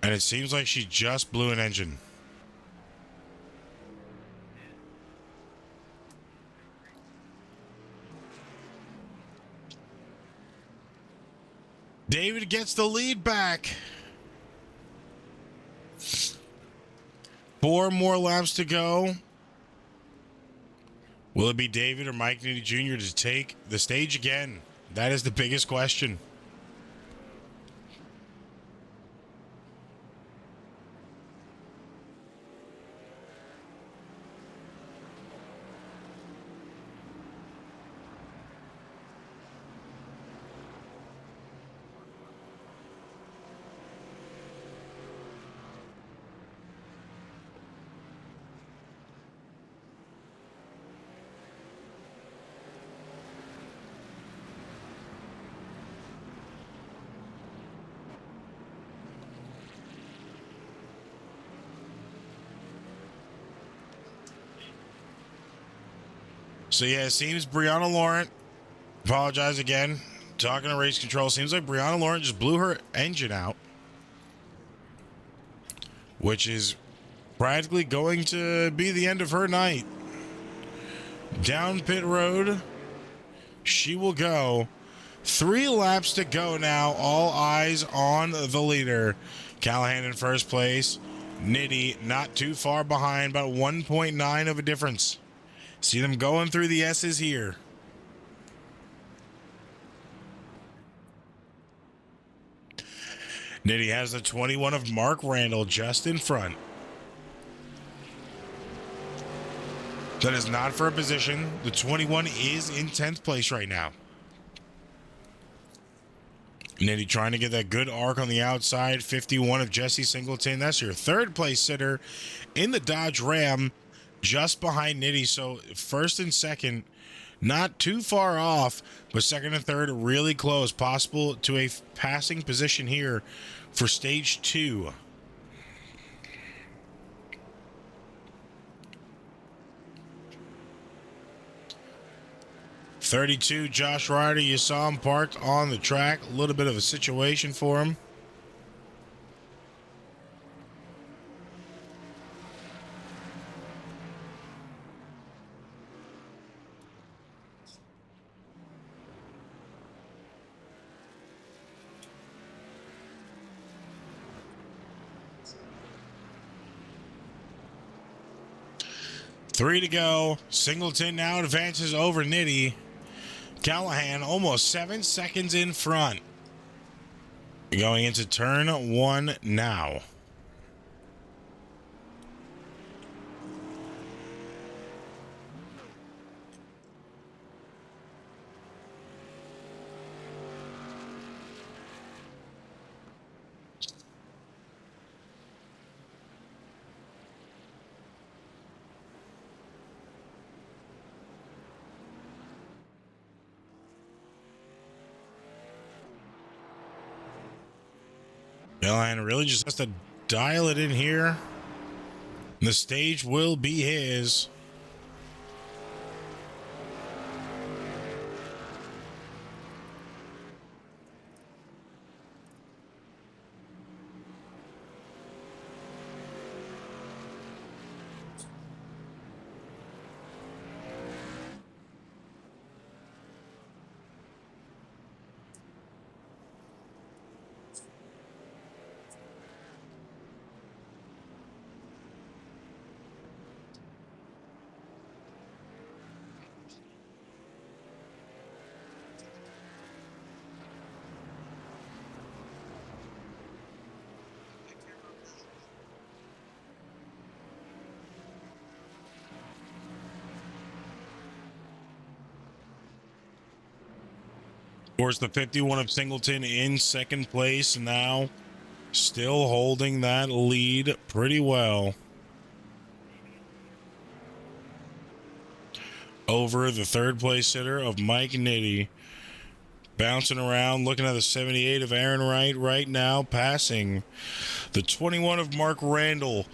And it seems like she just blew an engine. David gets the lead back. 4 more laps to go. Will it be David or Mike Nitty Jr. to take the stage again? That is the biggest question. So, yeah, it seems Brianna Laurent, apologize again, talking to Race Control, seems like Brianna Laurent just blew her engine out, which is practically going to be the end of her night. Down pit road. She will go. 3 laps to go now. All eyes on the leader. Callahan in first place. Nitty not too far behind, about 1.9 of a difference. See them going through the S's here. Nitty has the 21 of Mark Randall just in front. That is not for a position. The 21 is in 10th place right now. Nitty trying to get that good arc on the outside. 51 of Jesse Singleton. That's your third place sitter in the Dodge Ram, just behind Nitty. So first and second, not too far off, but second and third really close. Possible to a passing position here for stage 2. .32, Josh Ryder, you saw him parked on the track. A little bit of a situation for him. Three to go. Singleton now advances over Nitty. Callahan almost 7 seconds in front. Going into turn 1 now. Callahan really just has to dial it in here. The stage will be his. Of course, the 51 of Singleton in second place now, still holding that lead pretty well over the third place sitter of Mike Nitty. Bouncing around, looking at the 78 of Aaron Wright right now, passing the 21 of Mark Randall.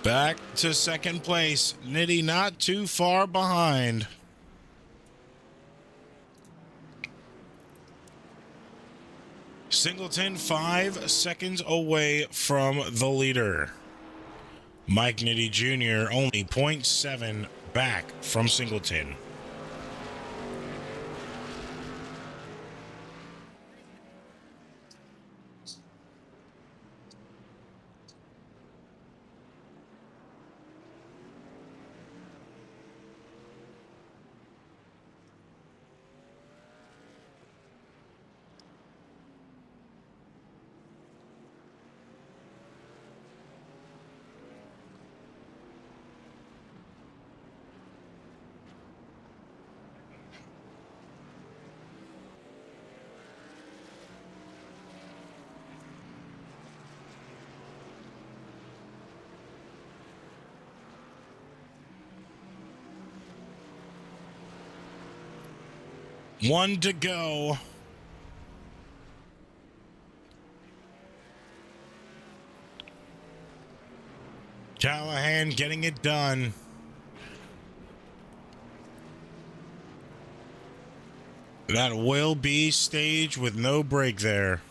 Back to second place. Nitty not too far behind. Singleton 5 seconds away from the leader. Mike Nitty Jr. only 0.7 back from Singleton. One to go. Callahan getting it done. That will be stage with no break there.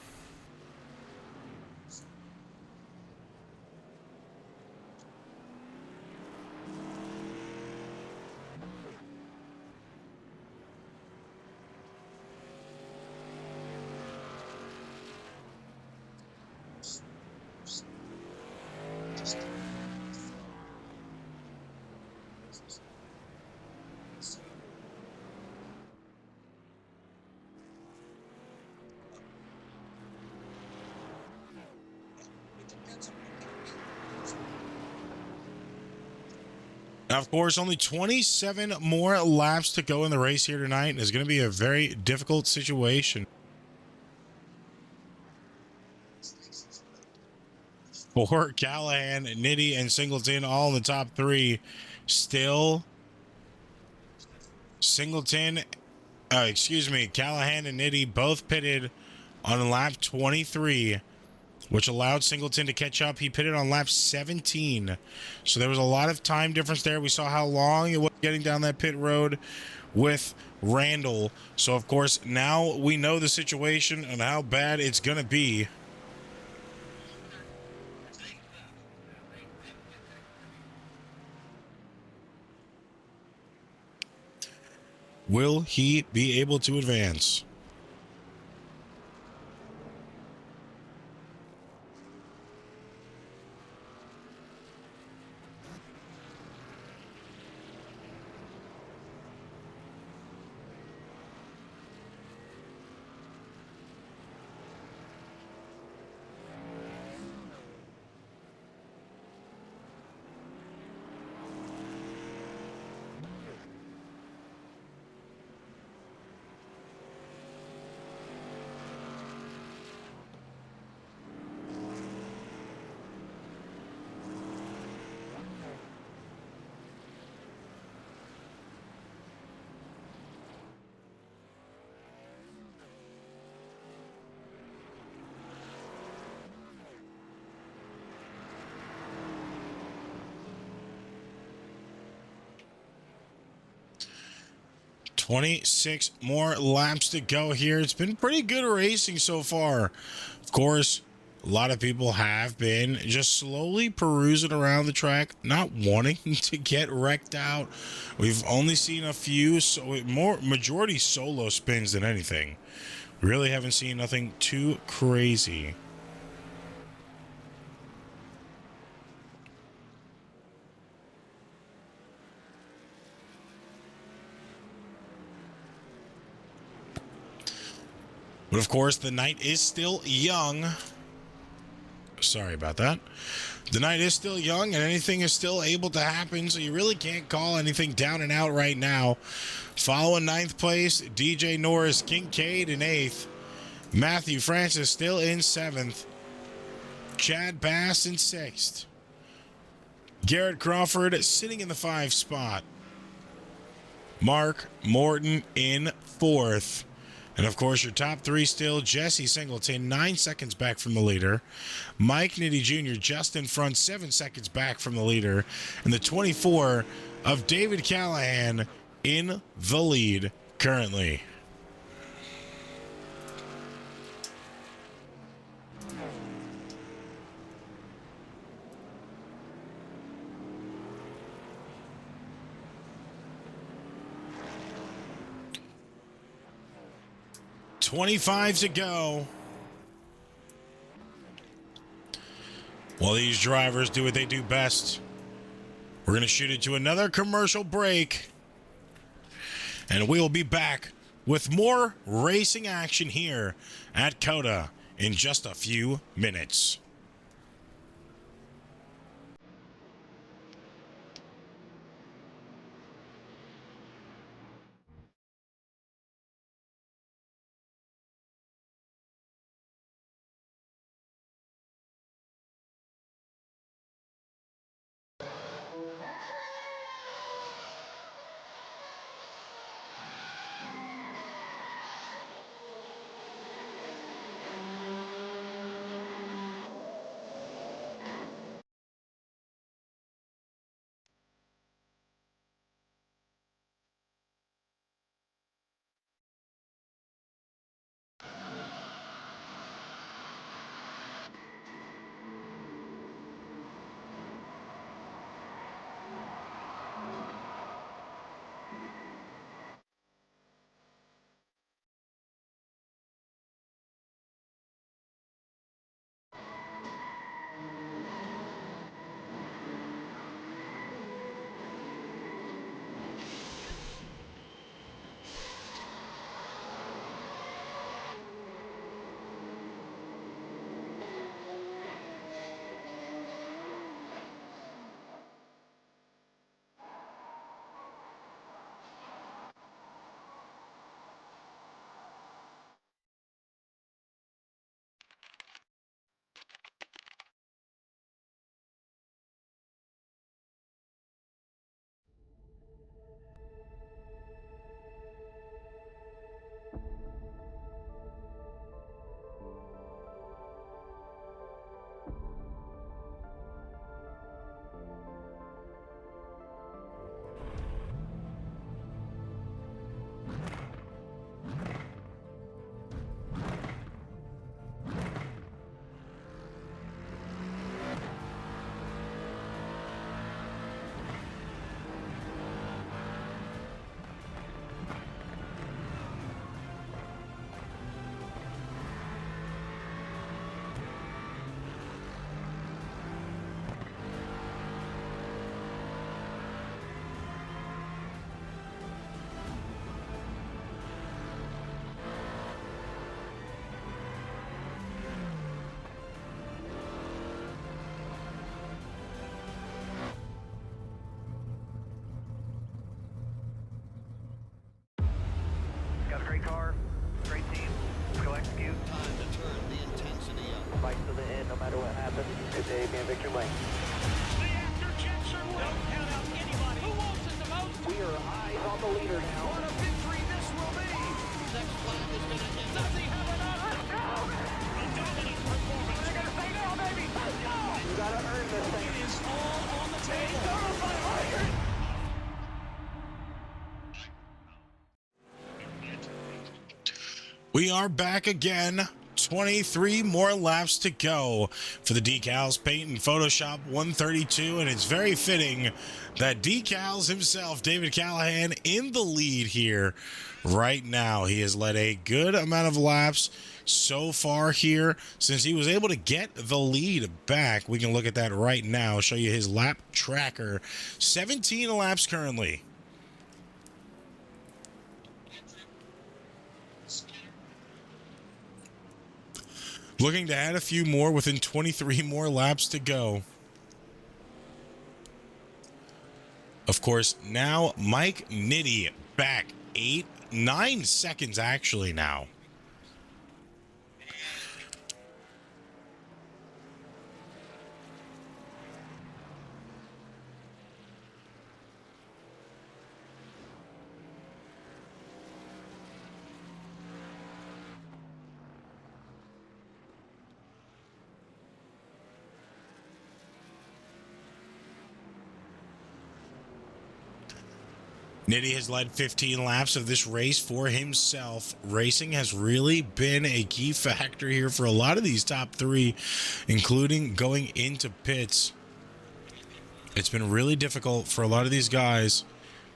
Now, of course, only 27 more laps to go in the race here tonight. And it's going to be a very difficult situation for Callahan, Nitty, and Singleton, all in the top three. Still, Callahan and Nitty both pitted on lap 23, which allowed Singleton to catch up. He pitted on lap 17. So there was a lot of time difference there. We saw how long it was getting down that pit road with Randall. So, of course, now we know the situation and how bad it's going to be. Will he be able to advance? "26 more laps to go here." It's been pretty good racing so far. Of course, a lot of people have been just slowly perusing around the track, not wanting to get wrecked out. We've only seen a few, majority solo spins than anything. Really haven't seen nothing too crazy. But of course, the night is still young. Sorry about that. The night is still young and anything is still able to happen, so you really can't call anything down and out right now. Following ninth place, DJ Norris Kincaid in eighth. Matthew Francis still in seventh. Chad Bass in sixth. Garrett Crawford sitting in the 5 spot. Mark Morton in fourth. And of course, your top three still Jesse Singleton, 9 seconds back from the leader. Mike Nitty Jr. just in front, 7 seconds back from the leader. And the 24 of David Callahan in the lead currently. $25 to go. While these drivers do what they do best, we're going to shoot it to another commercial break. And we'll be back with more racing action here at COTA in just a few minutes. sure what happened. Good day, being Victor Lane. The after jets are don't count out anybody. Who wants it the most? We are eyes on the leader now. What a victory this will be. Next flag is going to end. Does he have enough? Let's go. A dominant performance. They're going to say no, baby. Let's go. You gotta earn this thing. It is all on the table. We are back again. 23 more laps to go for the Decals Paint and Photoshop 132, and it's very fitting that Decals himself, David Callahan, in the lead here right now. He has led a good amount of laps so far here since he was able to get the lead back. We can look at that right now, show you his lap tracker. 17 laps currently. Looking to add a few more within 23 more laps to go. Of course, now Mike Nitti back 9 seconds actually now. Nitti has led 15 laps of this race for himself. Racing has really been a key factor here for a lot of these top three, including going into pits. It's been really difficult for a lot of these guys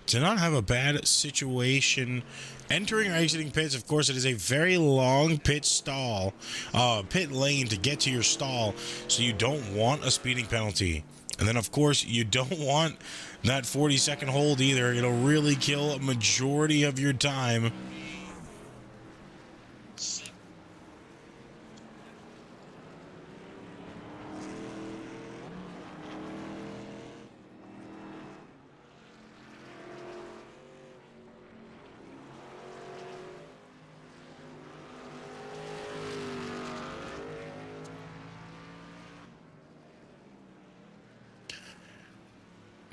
to not have a bad situation entering or exiting pits. Of course, it is a very long pit lane to get to your stall, so you don't want a speeding penalty. And then, of course, you don't want that 40-second hold either. It'll really kill a majority of your time.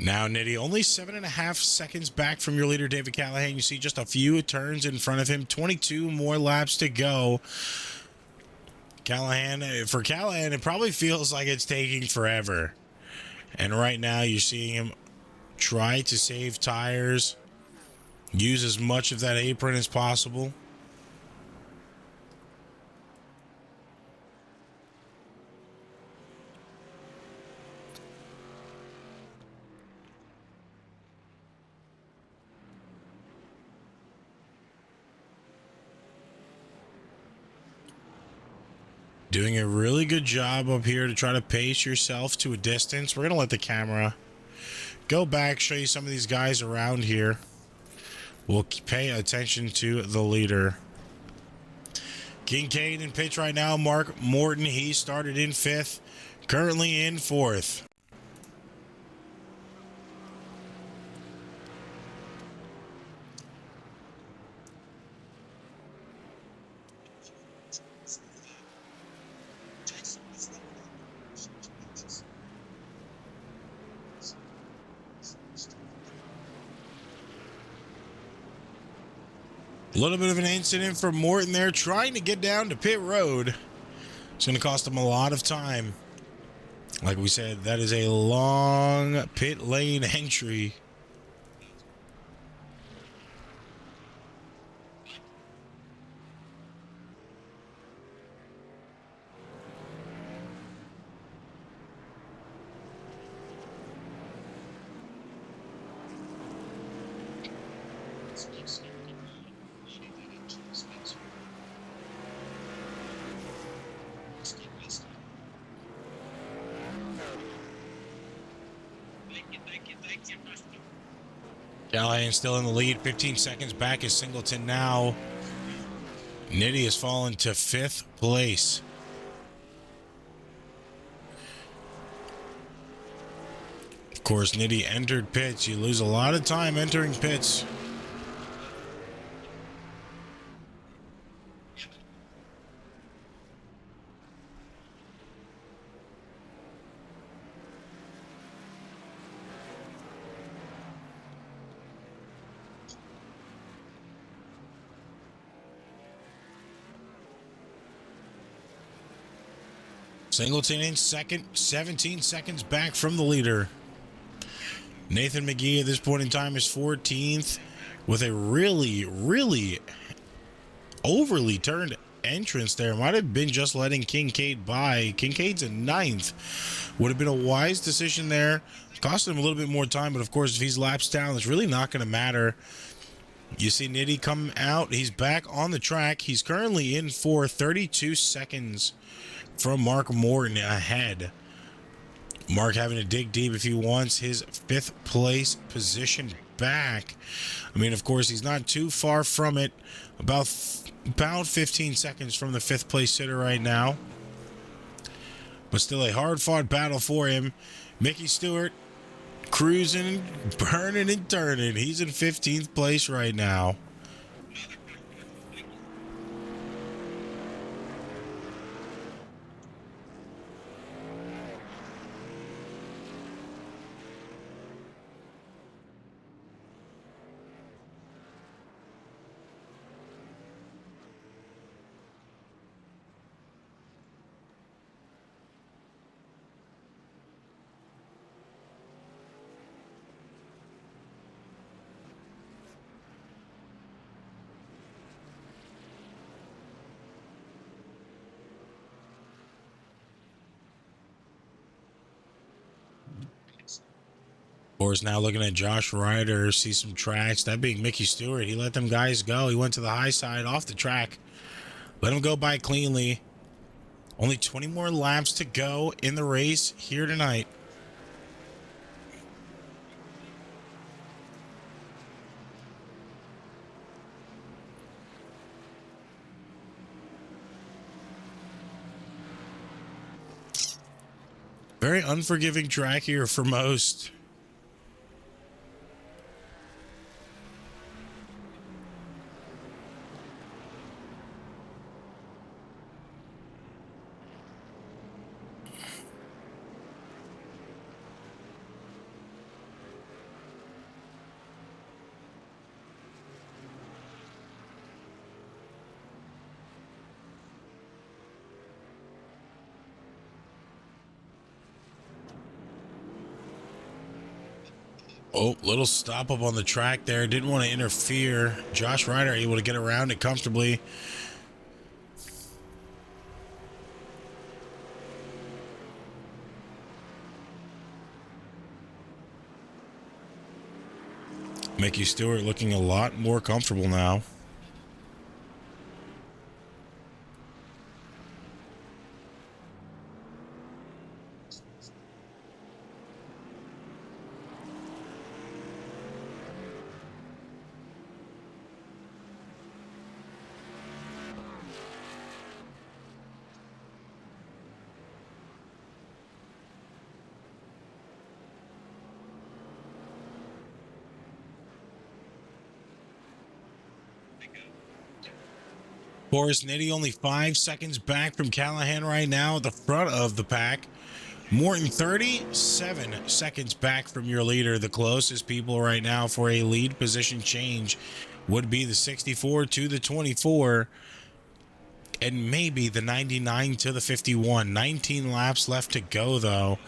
Now, Nitti, only 7.5 seconds back from your leader, David Callahan. You see just a few turns in front of him. 22 more laps to go. For Callahan, it probably feels like it's taking forever. And right now, you're seeing him try to save tires, use as much of that apron as possible. Doing a really good job up here to try to pace yourself to a distance. We're going to let the camera go back, show you some of these guys around here. We'll pay attention to the leader. Kincaid in pitch right now. Mark Morton, he started in 5th, currently in 4th. A little bit of an incident for Morton there, trying to get down to pit road. It's going to cost him a lot of time. Like we said, that is a long pit lane entry. Callahan still in the lead, 15 seconds back is Singleton now. Nitti has fallen to 5th place. Of course, Nitti entered pits. You lose a lot of time entering pits. Singleton in second, 17 seconds back from the leader. Nathan McGee at this point in time is 14th with a really overly turned entrance there. Might have been just letting Kincaid by. Kincaid's in 9th. Would have been a wise decision there. Cost him a little bit more time, but of course, if he's laps down, it's really not going to matter. You see Nitty come out. He's back on the track. He's currently in for 32 seconds from Mark Morton ahead. Mark having to dig deep if he wants his 5th place position back. I mean, of course, he's not too far from it. About 15 seconds from the 5th place sitter right now. But still a hard-fought battle for him. Mickey Stewart cruising, burning and turning. He's in 15th place right now. Course now looking at Josh Ryder, see some tracks. That being Mickey Stewart, he let them guys go. He went to the high side off the track. Let him go by cleanly. Only 20 more laps to go in the race here tonight. Very unforgiving track here for most. Oh, little stop up on the track there. Didn't want to interfere. Josh Ryder able to get around it comfortably. Mickey Stewart looking a lot more comfortable now. Boris Nitty only 5 seconds back from Callahan right now at the front of the pack. Morton 37 seconds back from your leader. The closest people right now for a lead position change would be the 64 to the 24 and maybe the 99 to the 51. 19 laps left to go though.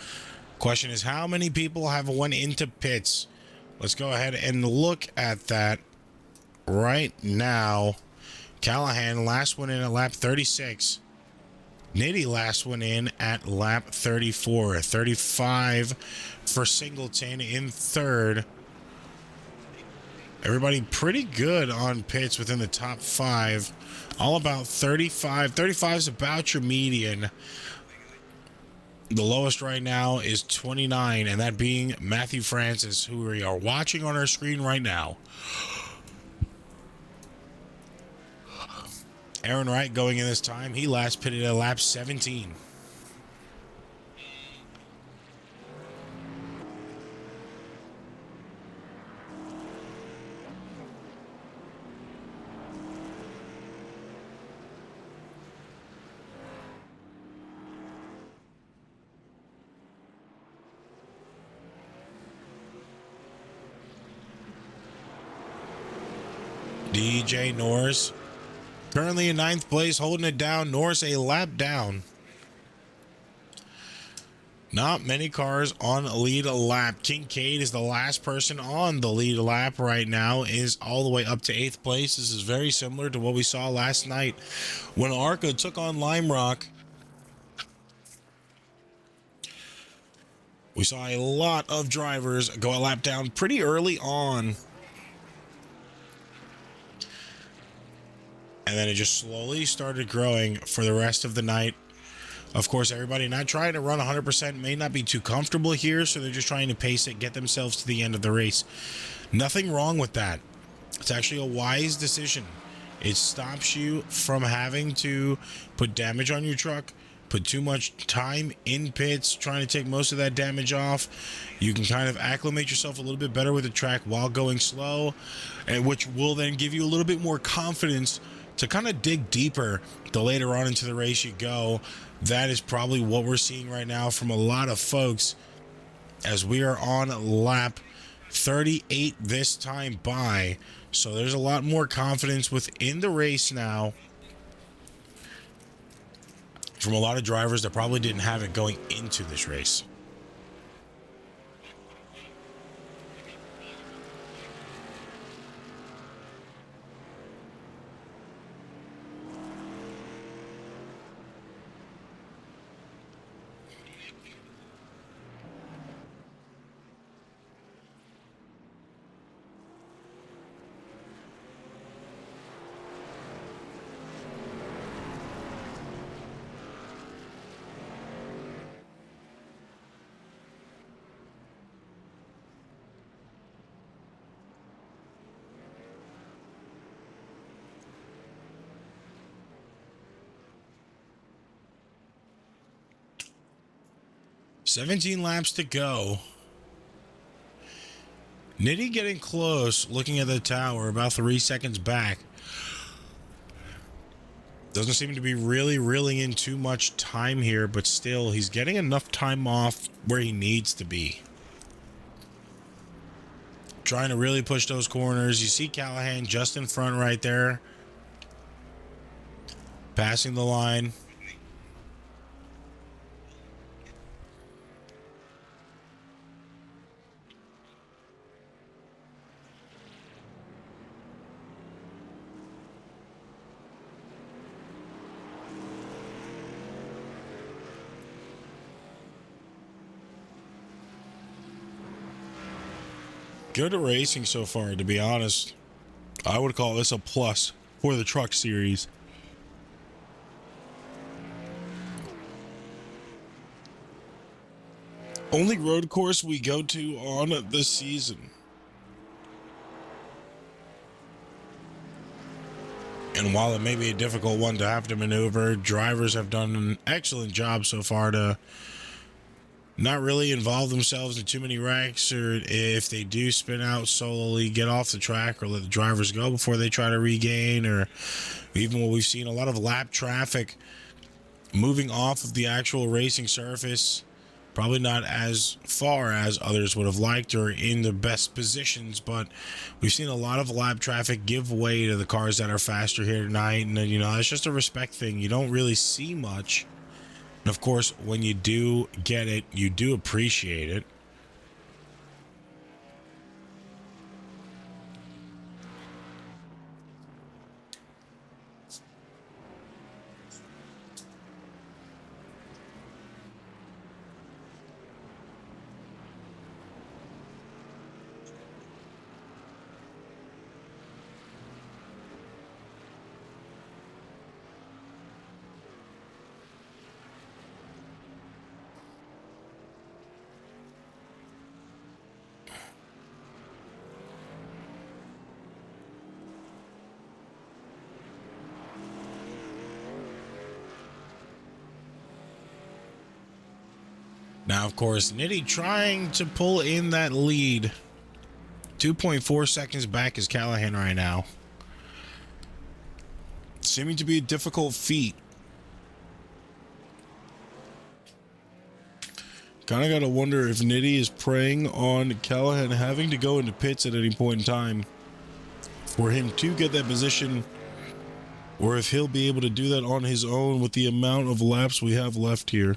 Question is, how many people have went into pits? Let's go ahead and look at that right now. Callahan last one in at lap 36. Nitty last one in at lap 34. 35 for Singleton in third. Everybody pretty good on pits within the top 5. All about 35. 35 is about your median. The lowest right now is 29, and that being Matthew Francis, who we are watching on our screen right now. Aaron Wright going in this time. He last pitted at lap 17. DJ Norris currently in 9th place, holding it down. Norris a lap down. Not many cars on lead lap. Kincaid is the last person on the lead lap right now, is all the way up to 8th place. This is very similar to what we saw last night when ARCA took on Lime Rock. We saw a lot of drivers go a lap down pretty early on. And then it just slowly started growing for the rest of the night. Of course, everybody not trying to run 100% may not be too comfortable here, so they're just trying to pace it, get themselves to the end of the race. Nothing wrong with that. It's actually a wise decision. It stops you from having to put damage on your truck, put too much time in pits, trying to take most of that damage off. You can kind of acclimate yourself a little bit better with the track while going slow, and which will then give you a little bit more confidence to kind of dig deeper the later on into the race you go. That is probably what we're seeing right now from a lot of folks as we are on lap 38 this time by. So there's a lot more confidence within the race now from a lot of drivers that probably didn't have it going into this race. $17 laps to go. Nitty getting close, looking at the tower, about 3 seconds back. Doesn't seem to be really reeling in too much time here, but still, he's getting enough time off where he needs to be. Trying to really push those corners. You see Callahan just in front right there. Passing the line. Good racing so far, to be honest. I would call this a plus for the truck series. Only road course we go to on this season. And while it may be a difficult one to have to maneuver, drivers have done an excellent job so far to not really involve themselves in too many wrecks, or if they do spin out solely, get off the track or let the drivers go before they try to regain, or even what we've seen, a lot of lap traffic moving off of the actual racing surface, probably not as far as others would have liked or in the best positions, but we've seen a lot of lap traffic give way to the cars that are faster here tonight. And you know, it's just a respect thing. You don't really see much. And of course, when you do get it, you do appreciate it. Now, of course, Nitty trying to pull in that lead. 2.4 seconds back is Callahan right now. Seeming to be a difficult feat. Kind of got to wonder if Nitty is preying on Callahan having to go into pits at any point in time for him to get that position, or if he'll be able to do that on his own with the amount of laps we have left here.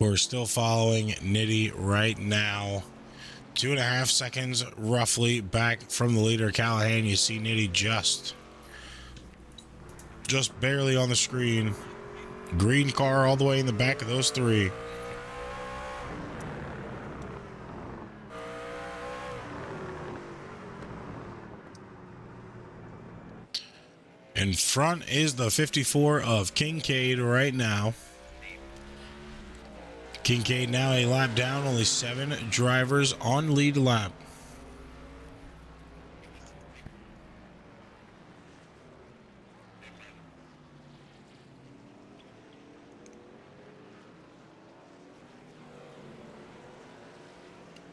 We're still following Nitty right now. 2.5 seconds roughly back from the leader, Callahan. You see Nitty just barely on the screen. Green car all the way in the back of those three. In front is the 54 of Kincaid right now. Kincaid now a lap down, only 7 drivers on lead lap.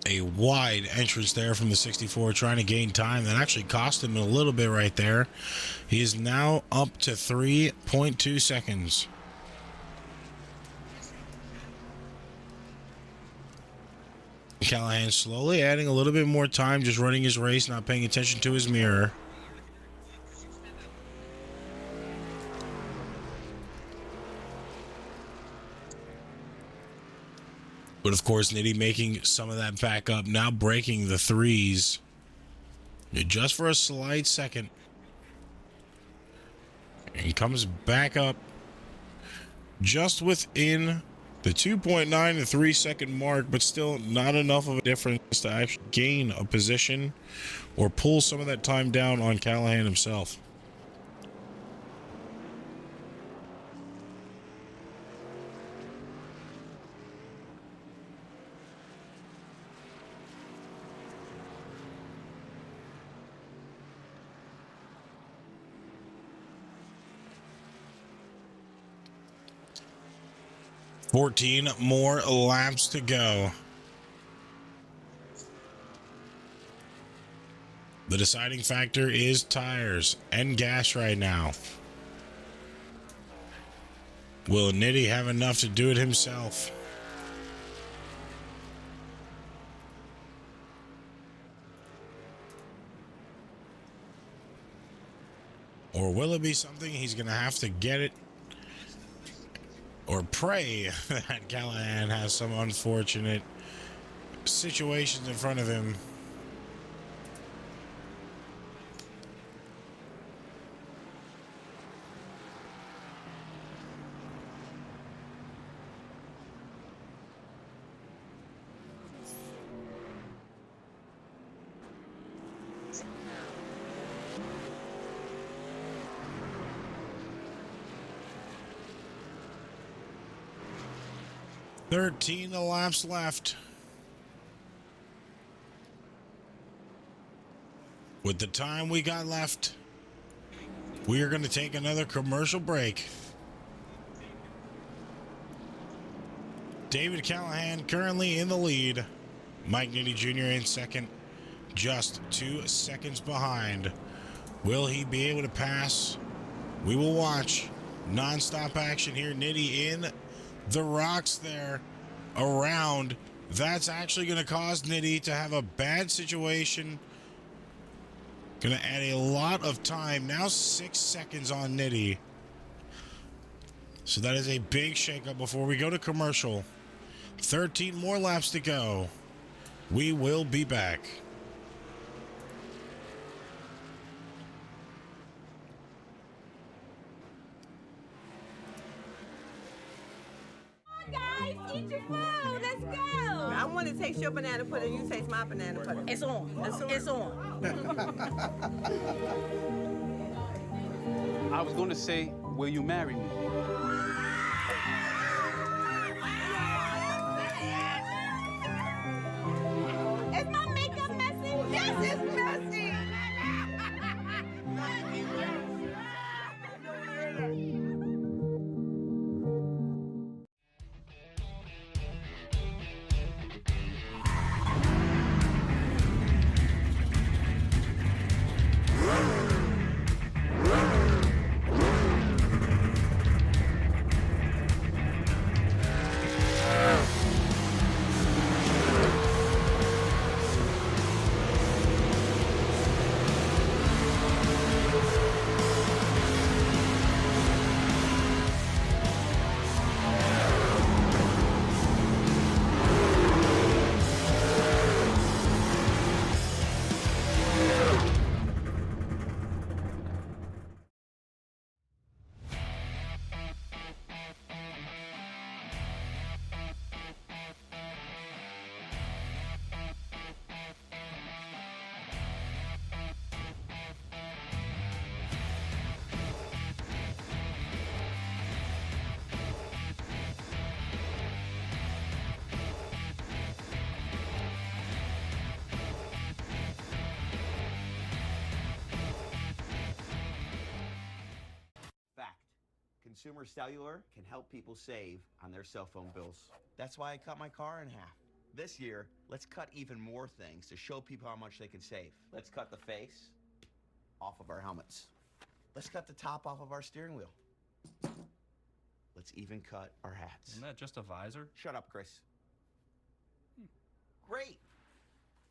A wide entrance there from the 64, trying to gain time. That actually cost him a little bit right there. He is now up to 3.2 seconds. Callahan slowly adding a little bit more time, just running his race, not paying attention to his mirror. But of course, Nitty making some of that back up, now breaking the threes just for a slight second. And comes back up just within the 2.9 to 3 second mark, but still not enough of a difference to actually gain a position or pull some of that time down on Callahan himself. $14 more laps to go. The deciding factor is tires and gas right now. Will Nitty have enough to do it himself? Or will it be something he's going to have to get it or pray that Callahan has some unfortunate situations in front of him? $13 laps left. With the time we got left, we are going to take another commercial break. David Callahan currently in the lead. Mike Nitty Jr. in second, just 2 seconds behind. Will he be able to pass? We will watch. Non-stop action here. Nitty in the rocks there around. That's actually going to cause Nitty to have a bad situation. Going to add a lot of time. Now 6 seconds on Nitty. So that is a big shakeup before we go to commercial. 13 more laps to go. We will be back. Guys, eat your food. Let's go. I want to taste your banana pudding. You taste my banana pudding. It's on. It's on. I was going to say, will you marry me? Is my makeup messy? Yes, it's messy. Consumer Cellular can help people save on their cell phone bills. That's why I cut my car in half. This year, let's cut even more things to show people how much they can save. Let's cut the face off of our helmets. Let's cut the top off of our steering wheel. Let's even cut our hats. Isn't that just a visor? Shut up, Chris. Great.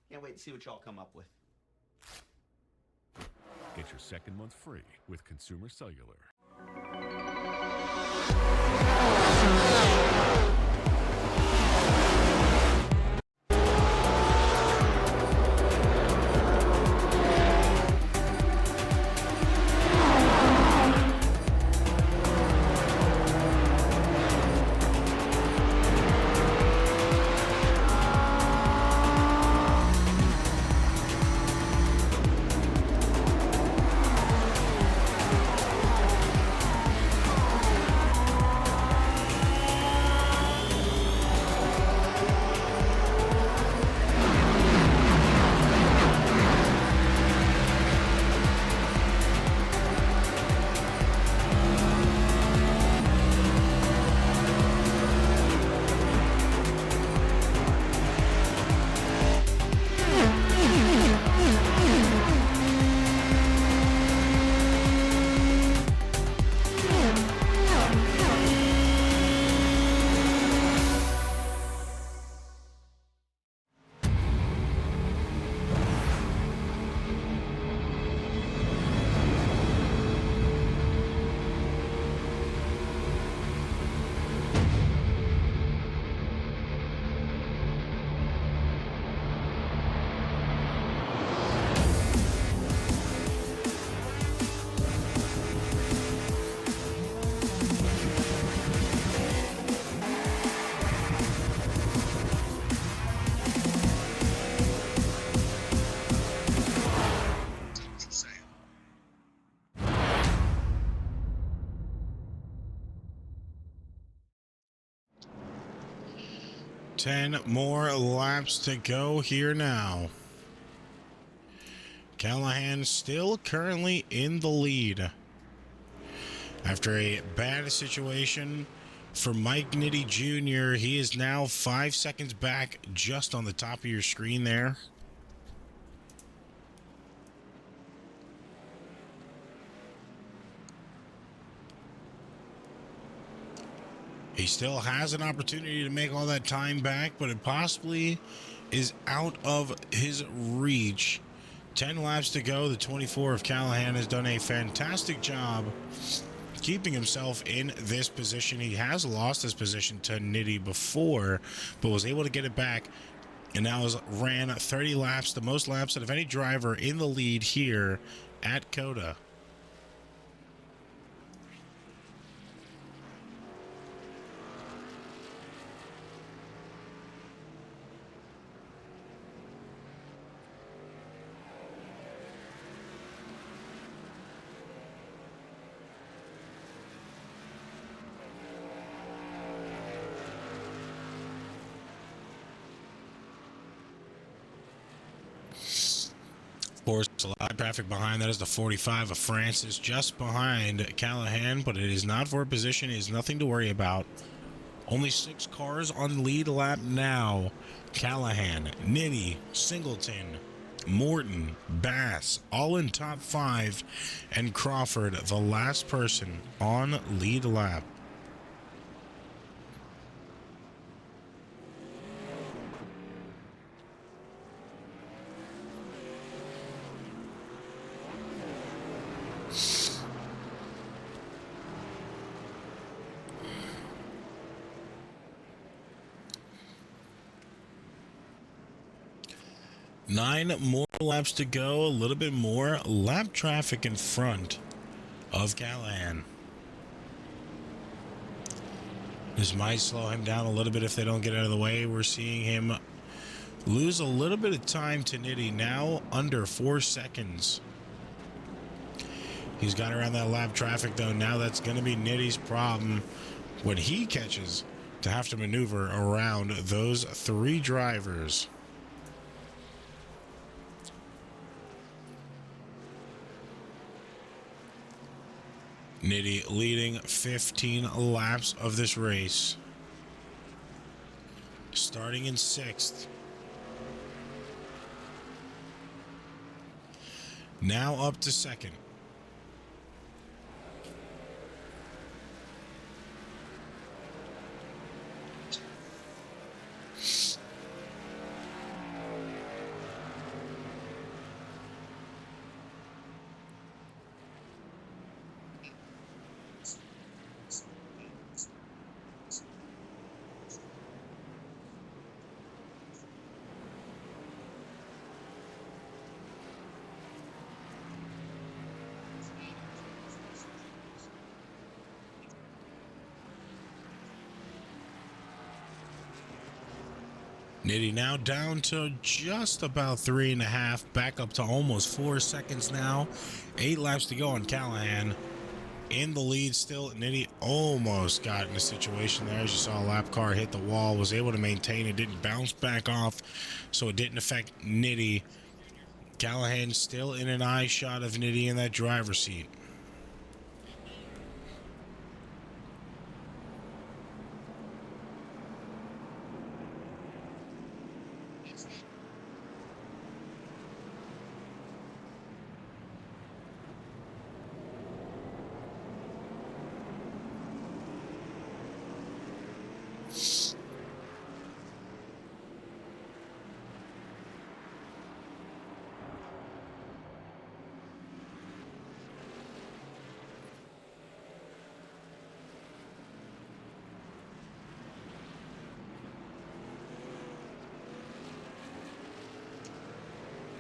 Can't wait to see what y'all come up with. Get your second month free with Consumer Cellular. Ten more laps to go here now. Callahan still currently in the lead. After a bad situation for Mike Nitti Jr., he is now 5 seconds back just on the top of your screen there. He still has an opportunity to make all that time back, but it possibly is out of his reach. 10 laps to go. The 24 of Callahan has done a fantastic job keeping himself in this position. He has lost his position to Nitti before, but was able to get it back, and now has ran 30 laps, the most laps out of any driver in the lead here at COTA. Of course, a lot of traffic behind. That is the 45 of Francis, just behind Callahan, but it is not for a position. It is nothing to worry about. Only 6 cars on lead lap now. Callahan, Nitti, Singleton, Morton, Bass, all in top 5, and Crawford, the last person on lead lap. Nine more laps to go, a little bit more lap traffic in front of Callahan. This might slow him down a little bit if they don't get out of the way. We're seeing him lose a little bit of time to Nitti, now under 4 seconds. He's got around that lap traffic, though. Now that's going to be Nitti's problem when he catches to have to maneuver around those 3 drivers. Nitty leading 15 laps of this race. Starting in 6th. Now up to 2nd. Nitty now down to just about 3.5, back up to almost 4 seconds now. 8 laps to go on Callahan. In the lead still. Nitty almost got in a situation there. As you saw, a lap car hit the wall, was able to maintain it, didn't bounce back off, so it didn't affect Nitty. Callahan still in an eye shot of Nitty in that driver's seat.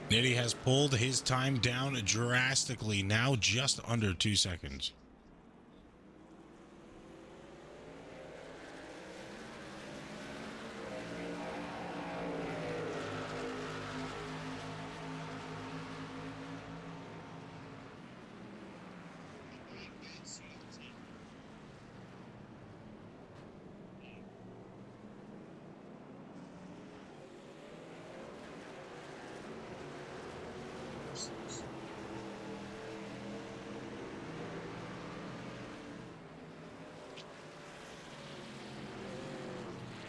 Nitty has pulled his time down drastically, now just under 2 seconds.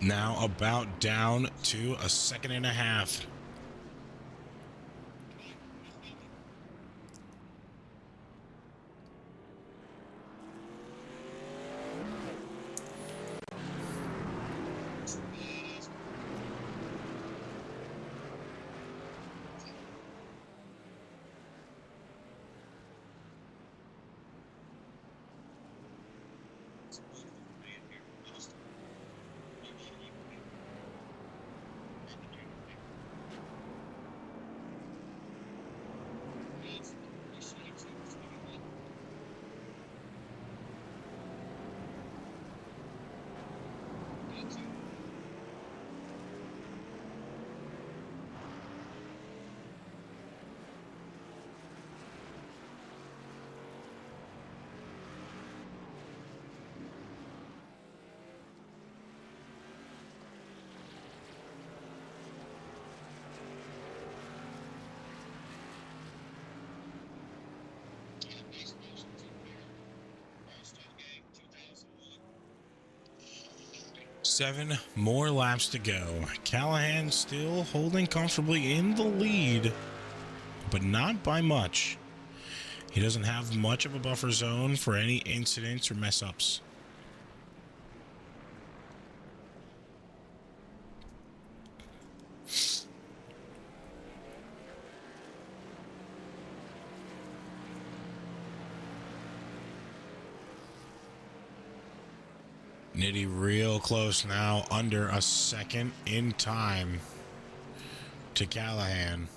Now about down to 1.5 seconds. Seven more laps to go. Callahan still holding comfortably in the lead, but not by much. He doesn't have much of a buffer zone for any incidents or mess ups. Nitty real close now, under 1 second in time to Callahan.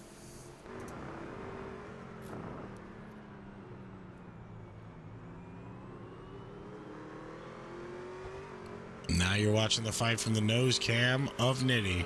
Now you're watching the fight from the nose cam of Nitty.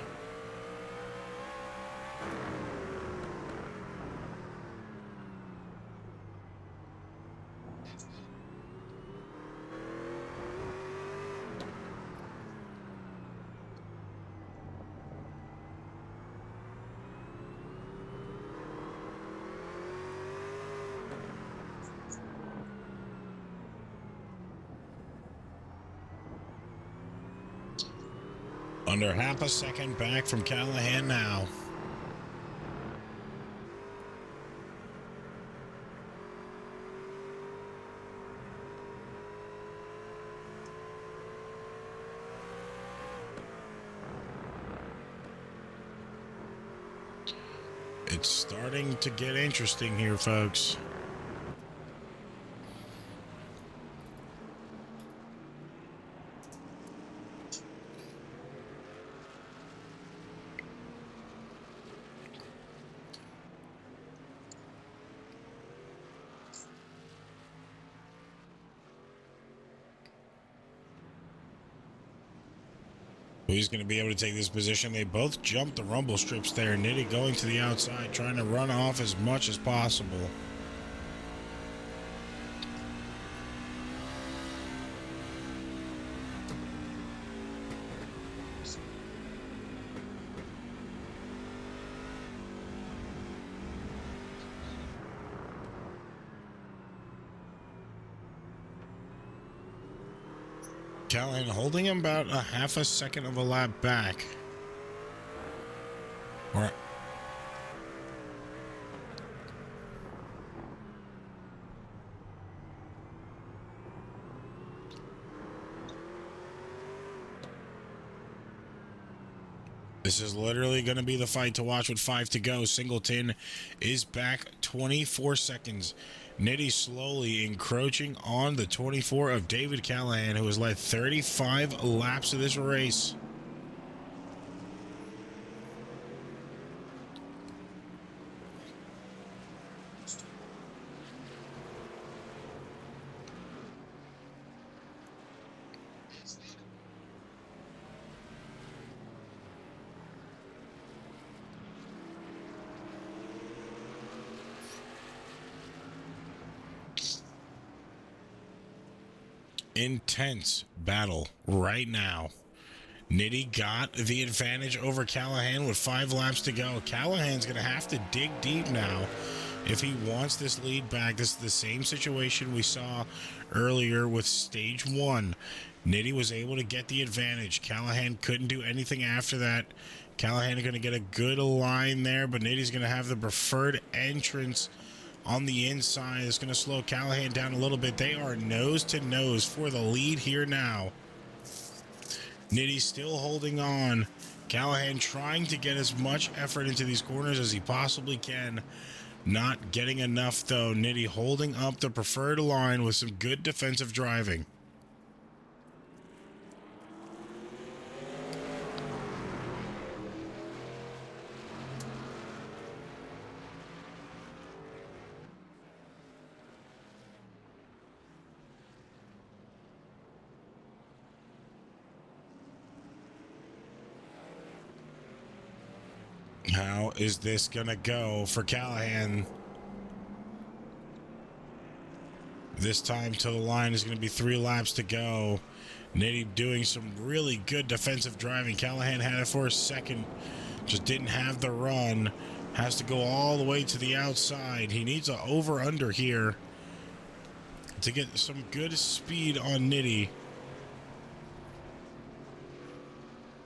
Under half a second back from Callahan now. It's starting to get interesting here, folks. Who's going to be able to take this position? They both jumped the rumble strips there. Nitty going to the outside, trying to run off as much as possible. Callahan holding him about a half a second of a lap back. Or this is literally going to be the fight to watch with 5 to go. Singleton is back 24 seconds. Nitty slowly encroaching on the 24 of David Callahan, who has led 35 laps of this race. Intense battle right now. Nitty got the advantage over Callahan with 5 laps to go. Callahan's going to have to dig deep now if he wants this lead back. This is the same situation we saw earlier with stage 1. Nitty was able to get the advantage. Callahan couldn't do anything after that. Callahan is going to get a good line there, but Nitty's going to have the preferred entrance on the inside. It's going to slow Callahan down a little bit. They are nose to nose for the lead here now. Nitty still holding on. Callahan trying to get as much effort into these corners as he possibly can. Not getting enough, though. Nitty holding up the preferred line with some good defensive driving. How is this going to go for Callahan? This time to the line is going to be 3 laps to go. Nitty doing some really good defensive driving. Callahan had it for a second. Just didn't have the run. Has to go all the way to the outside. He needs an over-under here to get some good speed on Nitty.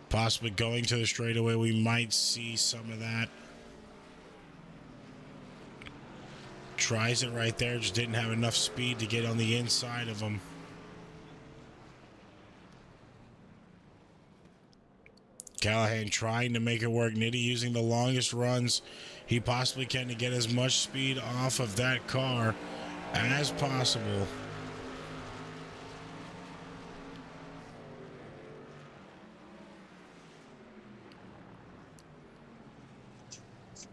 Possibly going to the straightaway. We might see some of that. Tries it right there. Just didn't have enough speed to get on the inside of him. Callahan trying to make it work. Nitty using the longest runs he possibly can to get as much speed off of that car as possible.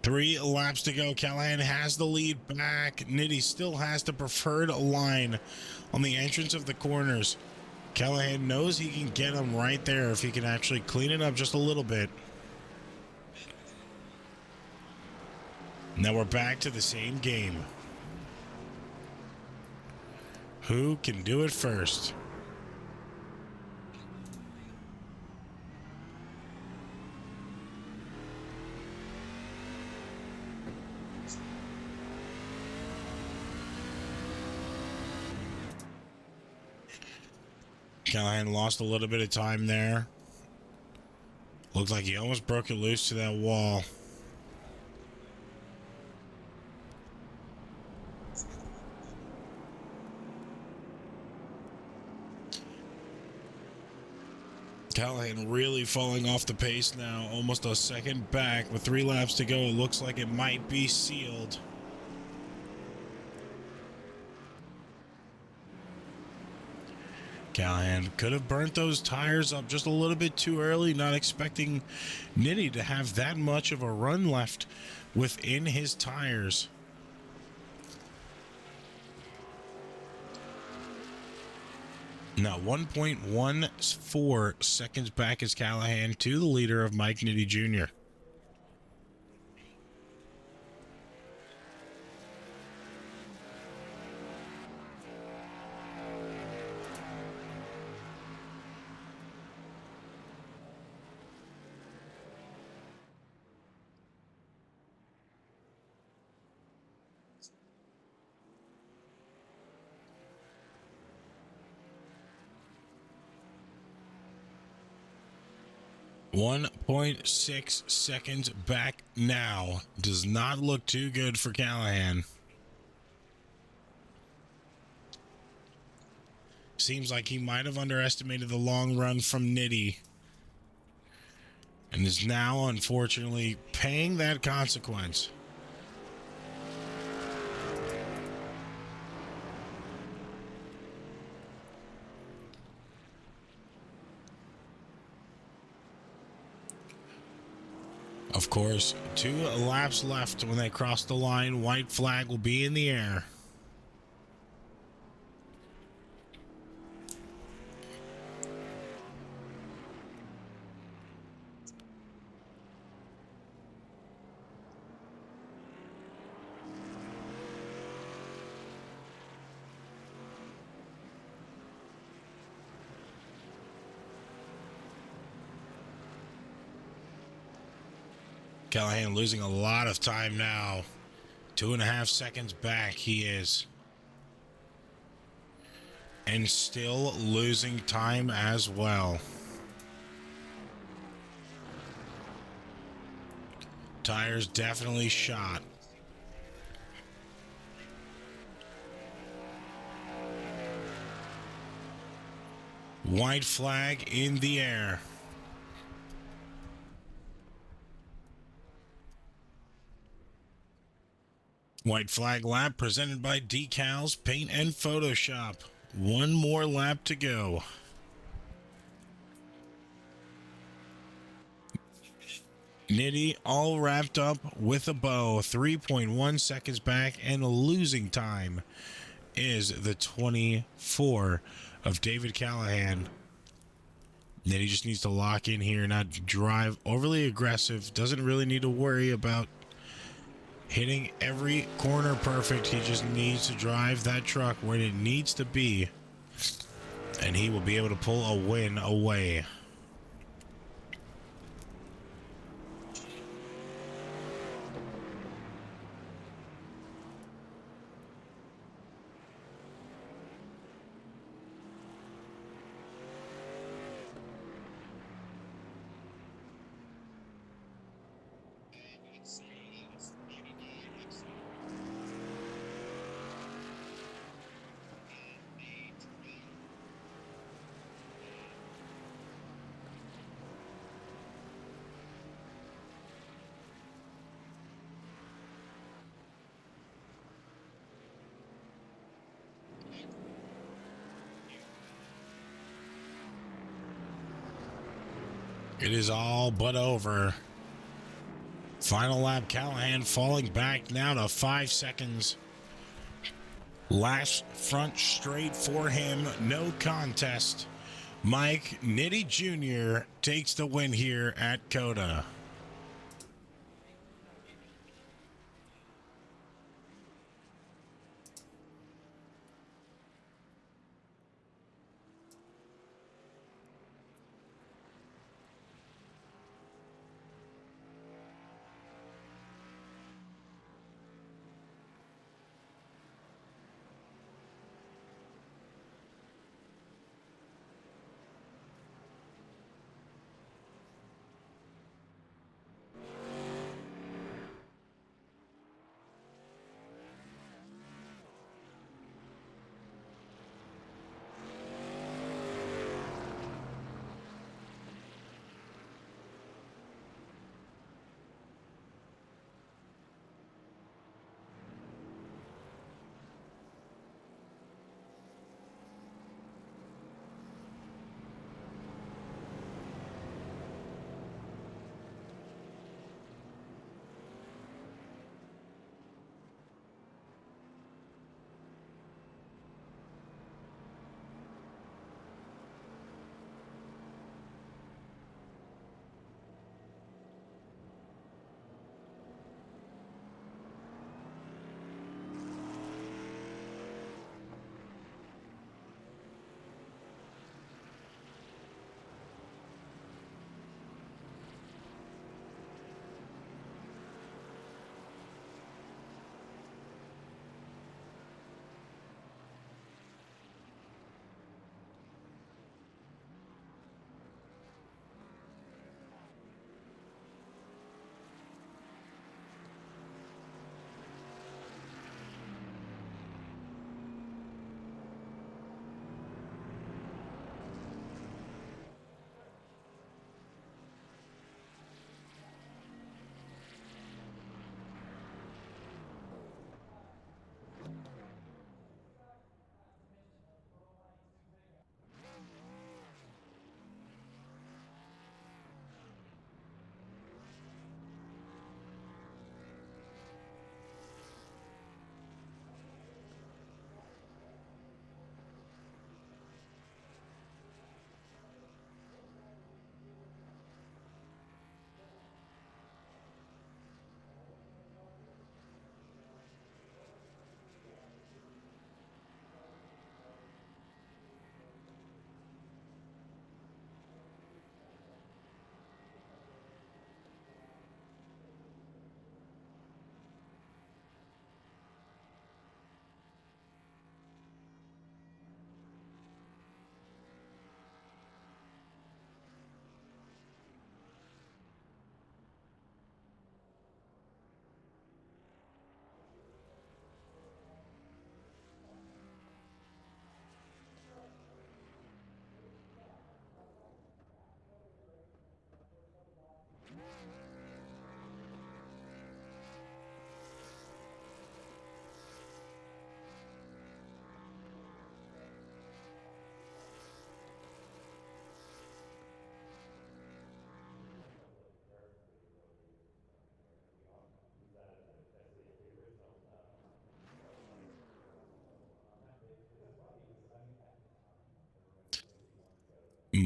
Three laps to go. Callahan has the lead back. Nitty still has the preferred line on the entrance of the corners. Callahan knows he can get him right there if he can actually clean it up just a little bit. Now we're back to the same game. Who can do it first? Callahan lost a little bit of time there. Looked like he almost broke it loose to that wall. Callahan really falling off the pace now. Almost a second back with 3 laps to go. It looks like it might be sealed. Callahan could have burnt those tires up just a little bit too early, not expecting Nitty to have that much of a run left within his tires. Now 1.14 seconds back is Callahan to the leader of Mike Nitty Jr. .6 seconds back now. Does not look too good for Callahan. Seems like he might have underestimated the long run from Nitty. And is now, unfortunately, paying that consequence. Of course, 2 laps left when they cross the line. White flag will be in the air. Callahan losing a lot of time now. 2.5 seconds back he is. And still losing time as well. Tires definitely shot. White flag in the air. White flag lap presented by Decals, Paint, and Photoshop. 1 more lap to go. Nitty all wrapped up with a bow. 3.1 seconds back, and losing time is the 24 of David Callahan. Nitty just needs to lock in here, not drive overly aggressive. Doesn't really need to worry about hitting every corner perfect. He just needs to drive that truck where it needs to be, and he will be able to pull a win away. It is all but over. Final lap, Callahan falling back now to 5 seconds. Last front straight for him, no contest. Mike Nitty Jr. takes the win here at COTA.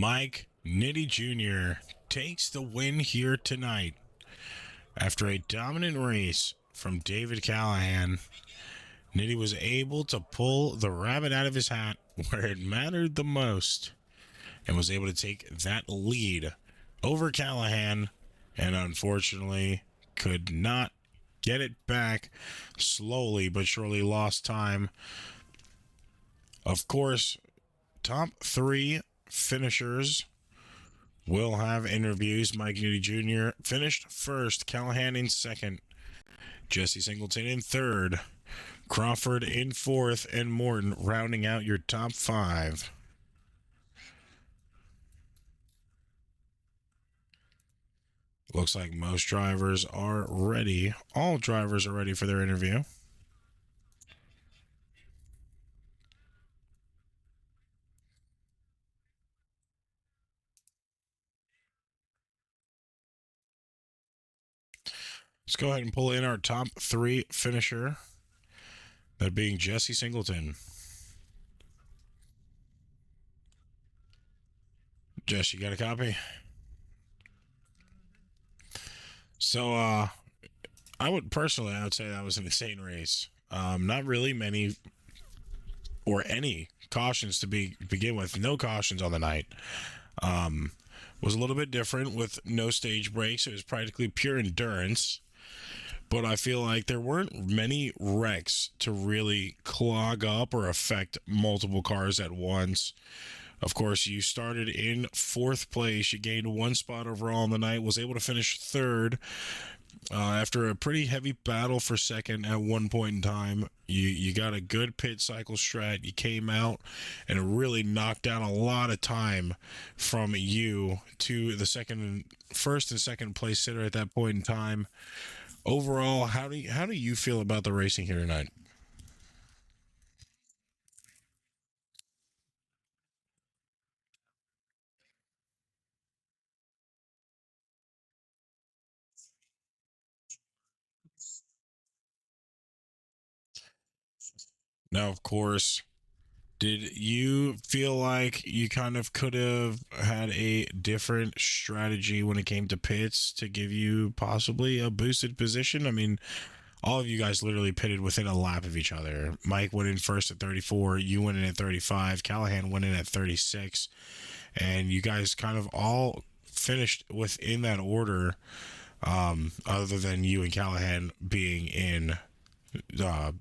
Mike Nitti Jr. takes the win here tonight. After a dominant race from David Callahan, Nitti was able to pull the rabbit out of his hat where it mattered the most and was able to take that lead over Callahan, and unfortunately could not get it back. Slowly but surely lost time. Of course, top 3 finishers will have interviews. Mike Nitti Jr. finished first, Callahan in second, Jesse Singleton in third, Crawford in fourth, and Morton rounding out your top 5. Looks like most drivers are ready. All drivers are ready for their interview. Let's go ahead and pull in our top 3 finisher. That being Jesse Singleton. Jess, you got a copy? So, I would say that was an insane race. Not really many or any cautions to begin with. No cautions on the night. Was a little bit different with no stage breaks. It was practically pure endurance. But I feel like there weren't many wrecks to really clog up or affect multiple cars at once. Of course, you started in 4th place. You gained 1 spot overall on the night. Was able to finish 3rd after a pretty heavy battle for 2nd at one point in time. You got a good pit cycle strat. You came out and really knocked down a lot of time from you to the first and second place sitter at that point in time. Overall, how do you feel about the racing here tonight? Now, of course, did you feel like you kind of could have had a different strategy when it came to pits to give you possibly a boosted position? I mean, all of you guys literally pitted within a lap of each other. Mike went in first at 34, you went in at 35, Callahan went in at 36, and you guys kind of all finished within that order, other than you and Callahan being in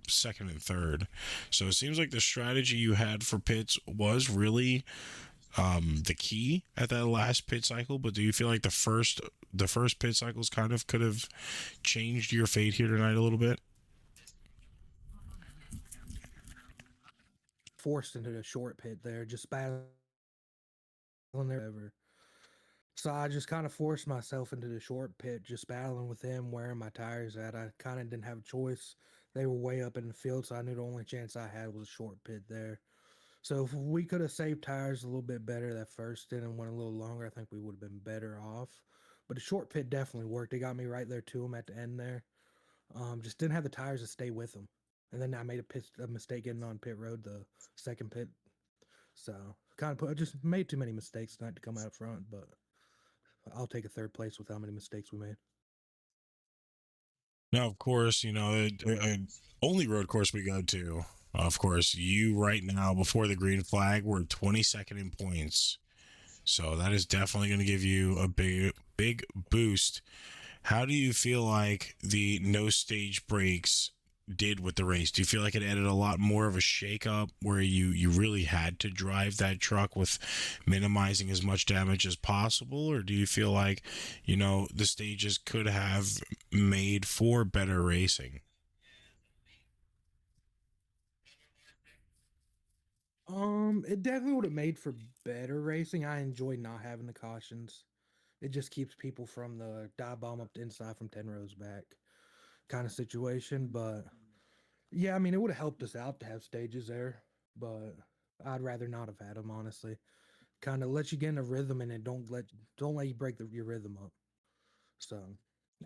second and third. So it seems like the strategy you had for pits was really the key at that last pit cycle. But do you feel like the first pit cycles kind of could have changed your fate here tonight a little bit? Forced into the short pit there, just battling there. So I just kind of forced myself into the short pit, just battling with him, wearing my tires at. I kind of didn't have a choice. They were way up in the field, so I knew the only chance I had was a short pit there. So if we could have saved tires a little bit better that first inning and went a little longer, I think we would have been better off. But the short pit definitely worked. It got me right there to him at the end there. Just didn't have the tires to stay with him. And then I made a mistake getting on pit road, the second pit. So I just made too many mistakes tonight to come out front, but I'll take a 3rd place with how many mistakes we made. Now, of course, only road course we go to. Of course, you right now before the green flag were 22nd in points, so that is definitely going to give you a big boost. How do you feel like the no stage breaks did with the race? Do you feel like it added a lot more of a shakeup where you really had to drive that truck with minimizing as much damage as possible? Or do you feel like, the stages could have made for better racing? It definitely would have made for better racing. I enjoy not having the cautions. It just keeps people from the dive bomb up the inside from 10 rows back kind of situation. But yeah, I mean, it would have helped us out to have stages there, but I'd rather not have had them, honestly. Kind of let you get in a rhythm and it don't let you break your rhythm up. So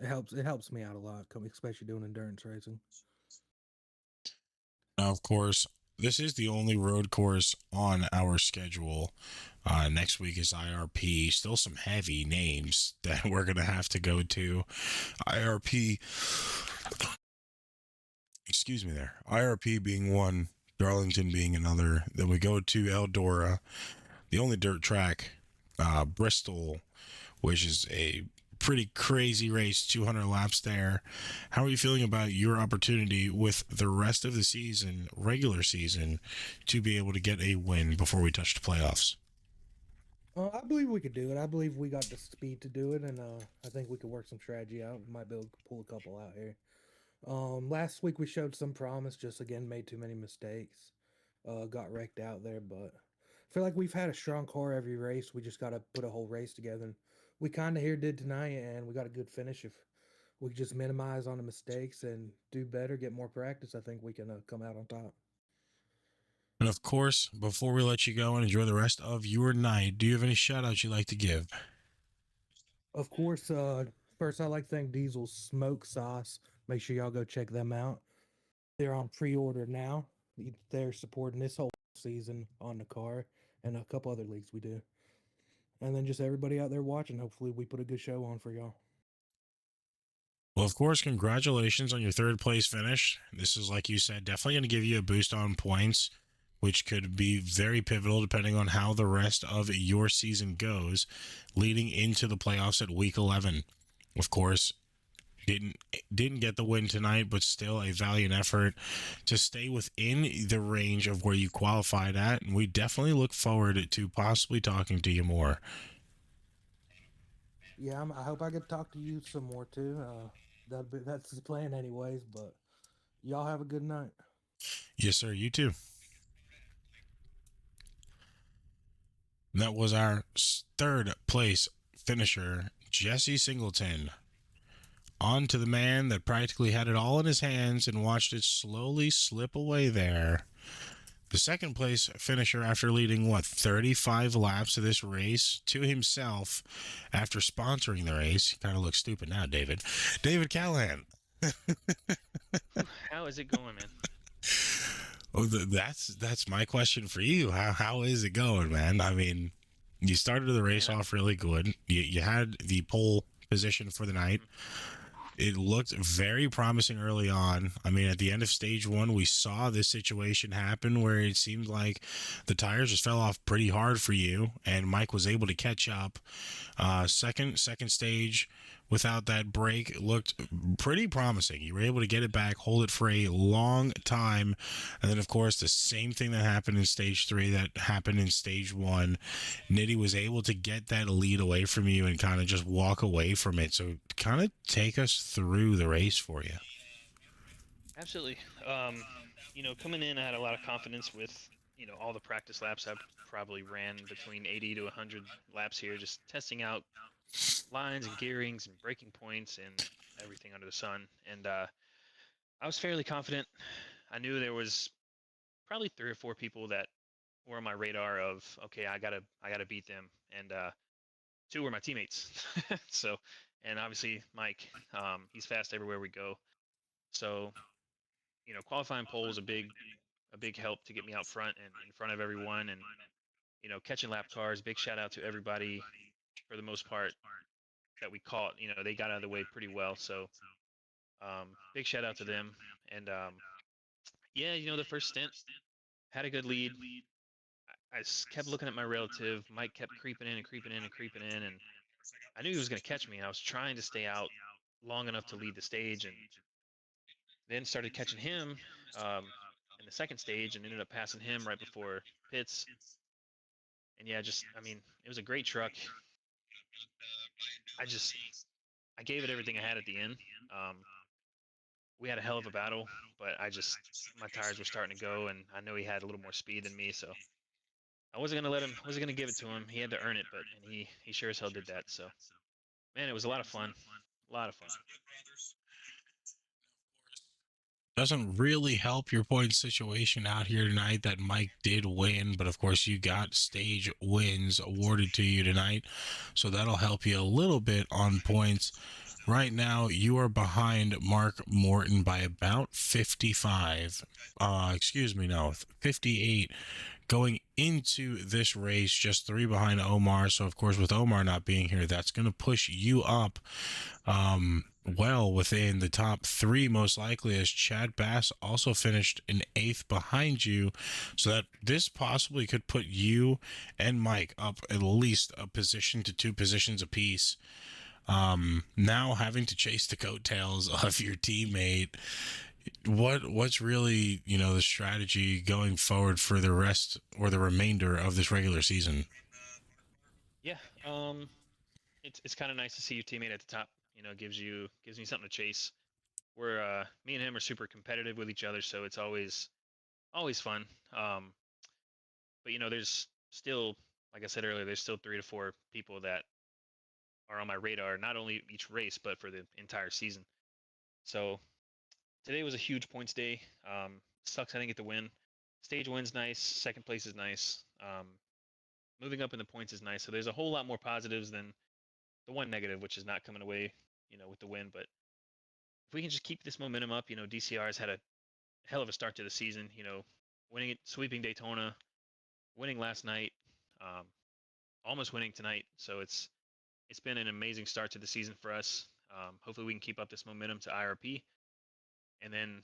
it helps me out a lot, especially doing endurance racing. Now, of course, This is the only road course on our schedule. Next week is IRP. Still some heavy names that we're going to have to go to. IRP, excuse me there. IRP being one, Darlington being another. Then we go to Eldora, the only dirt track, Bristol, which is a pretty crazy race, 200 laps there. How are you feeling about your opportunity with the rest of the season, regular season, to be able to get a win before we touch the playoffs? I believe we could do it. I believe we got the speed to do it, and I think we could work some strategy out. We might be able to pull a couple out here. Last week we showed some promise, just again made too many mistakes. Got wrecked out there, but I feel like we've had a strong car every race. We just got to put a whole race together. And we kind of here did tonight, and we got a good finish. If we could just minimize on the mistakes and do better, get more practice, I think we can come out on top. And of course, before we let you go and enjoy the rest of your night, do you have any shout outs you'd like to give? Of course, first I'd like to thank Diesel's Smoke Sauce. Make sure y'all go check them out. They're on pre-order now. They're supporting this whole season on the car and a couple other leagues we do. And then just everybody out there watching. Hopefully we put a good show on for y'all. Well, of course, congratulations on your third place finish. This is, like you said, definitely going to give you a boost on points, which could be very pivotal depending on how the rest of your season goes, leading into the playoffs at week 11. Of course, didn't get the win tonight, but still a valiant effort to stay within the range of where you qualified at, and we definitely look forward to possibly talking to you more. Yeah, I hope I get to talk to you some more too. That's the plan anyways, but y'all have a good night. Yes, sir. You too. And that was our third place finisher, Jesse Singleton. On to the man that practically had it all in his hands and watched it slowly slip away there. The second place finisher after leading, 35 laps of this race to himself after sponsoring the race. Kind of looks stupid now, David. David Callahan. How is it going, man? Oh, that's my question for you. How is it going, man? I mean, you started the race off really good. You had the pole position for the night. It looked very promising early on. I mean, at the end of stage one, we saw this situation happen where it seemed like the tires just fell off pretty hard for you, and Mike was able to catch up. Second stage, without that break, looked pretty promising. You were able to get it back, hold it for a long time, and then, of course, the same thing that happened in stage three that happened in stage one. Nitty was able to get that lead away from you and kind of just walk away from it. So kind of take us through the race for you. Absolutely. Coming in, I had a lot of confidence with, all the practice laps. I probably ran between 80 to 100 laps here, just testing out lines and gearings and braking points and everything under the sun. And I was fairly confident. I knew there was probably 3 or 4 people that were on my radar of, okay, I gotta beat them. And 2 were my teammates. So, and obviously Mike, he's fast everywhere we go. So, qualifying pole was a big help to get me out front and in front of everyone, and catching lap cars. Big shout out to everybody for the most part that we caught. They got out of the way pretty well. So, big shout out to them. And the first stint had a good lead. I kept looking at my relative. Mike kept creeping in, and I knew he was going to catch me. I was trying to stay out long enough to lead the stage, and then started catching him in the second stage, and ended up passing him right before pits. And yeah, it was a great truck. I gave it everything I had at the end. We had a hell of a battle, but my tires were starting to go, and I know he had a little more speed than me, so I wasn't gonna give it to him. He had to earn it, and he sure as hell did that. So, man, it was a lot of fun. Doesn't really help your point situation out here tonight that Mike did win, but of course you got stage wins awarded to you tonight, so that'll help you a little bit on points. Right now, you are behind Mark Morton by about 55. Excuse me, no, 58. Going into this race, just 3 behind Omar. So, of course, with Omar not being here, that's going to push you up well within the top 3, most likely, as Chad Bass also finished in 8th behind you. So that this possibly could put you and Mike up at least a position to 2 positions apiece. Now having to chase the coattails of your teammate, what's really, the strategy going forward for the rest or the remainder of this regular season? Yeah, it's kind of nice to see your teammate at the top. Gives me something to chase. We're Me and him are super competitive with each other, so it's always fun. But there's still, like I said earlier, there's still 3 to 4 people that are on my radar, not only each race but for the entire season. So today was a huge points day. Sucks I didn't get the win. Stage win's nice. Second place is nice. Moving up in the points is nice. So there's a whole lot more positives than the one negative, which is not coming away, with the win. But if we can just keep this momentum up, DCR has had a hell of a start to the season. Winning it, sweeping Daytona, winning last night, um, almost winning tonight. So it's been an amazing start to the season for us. Hopefully we can keep up this momentum to IRP, and then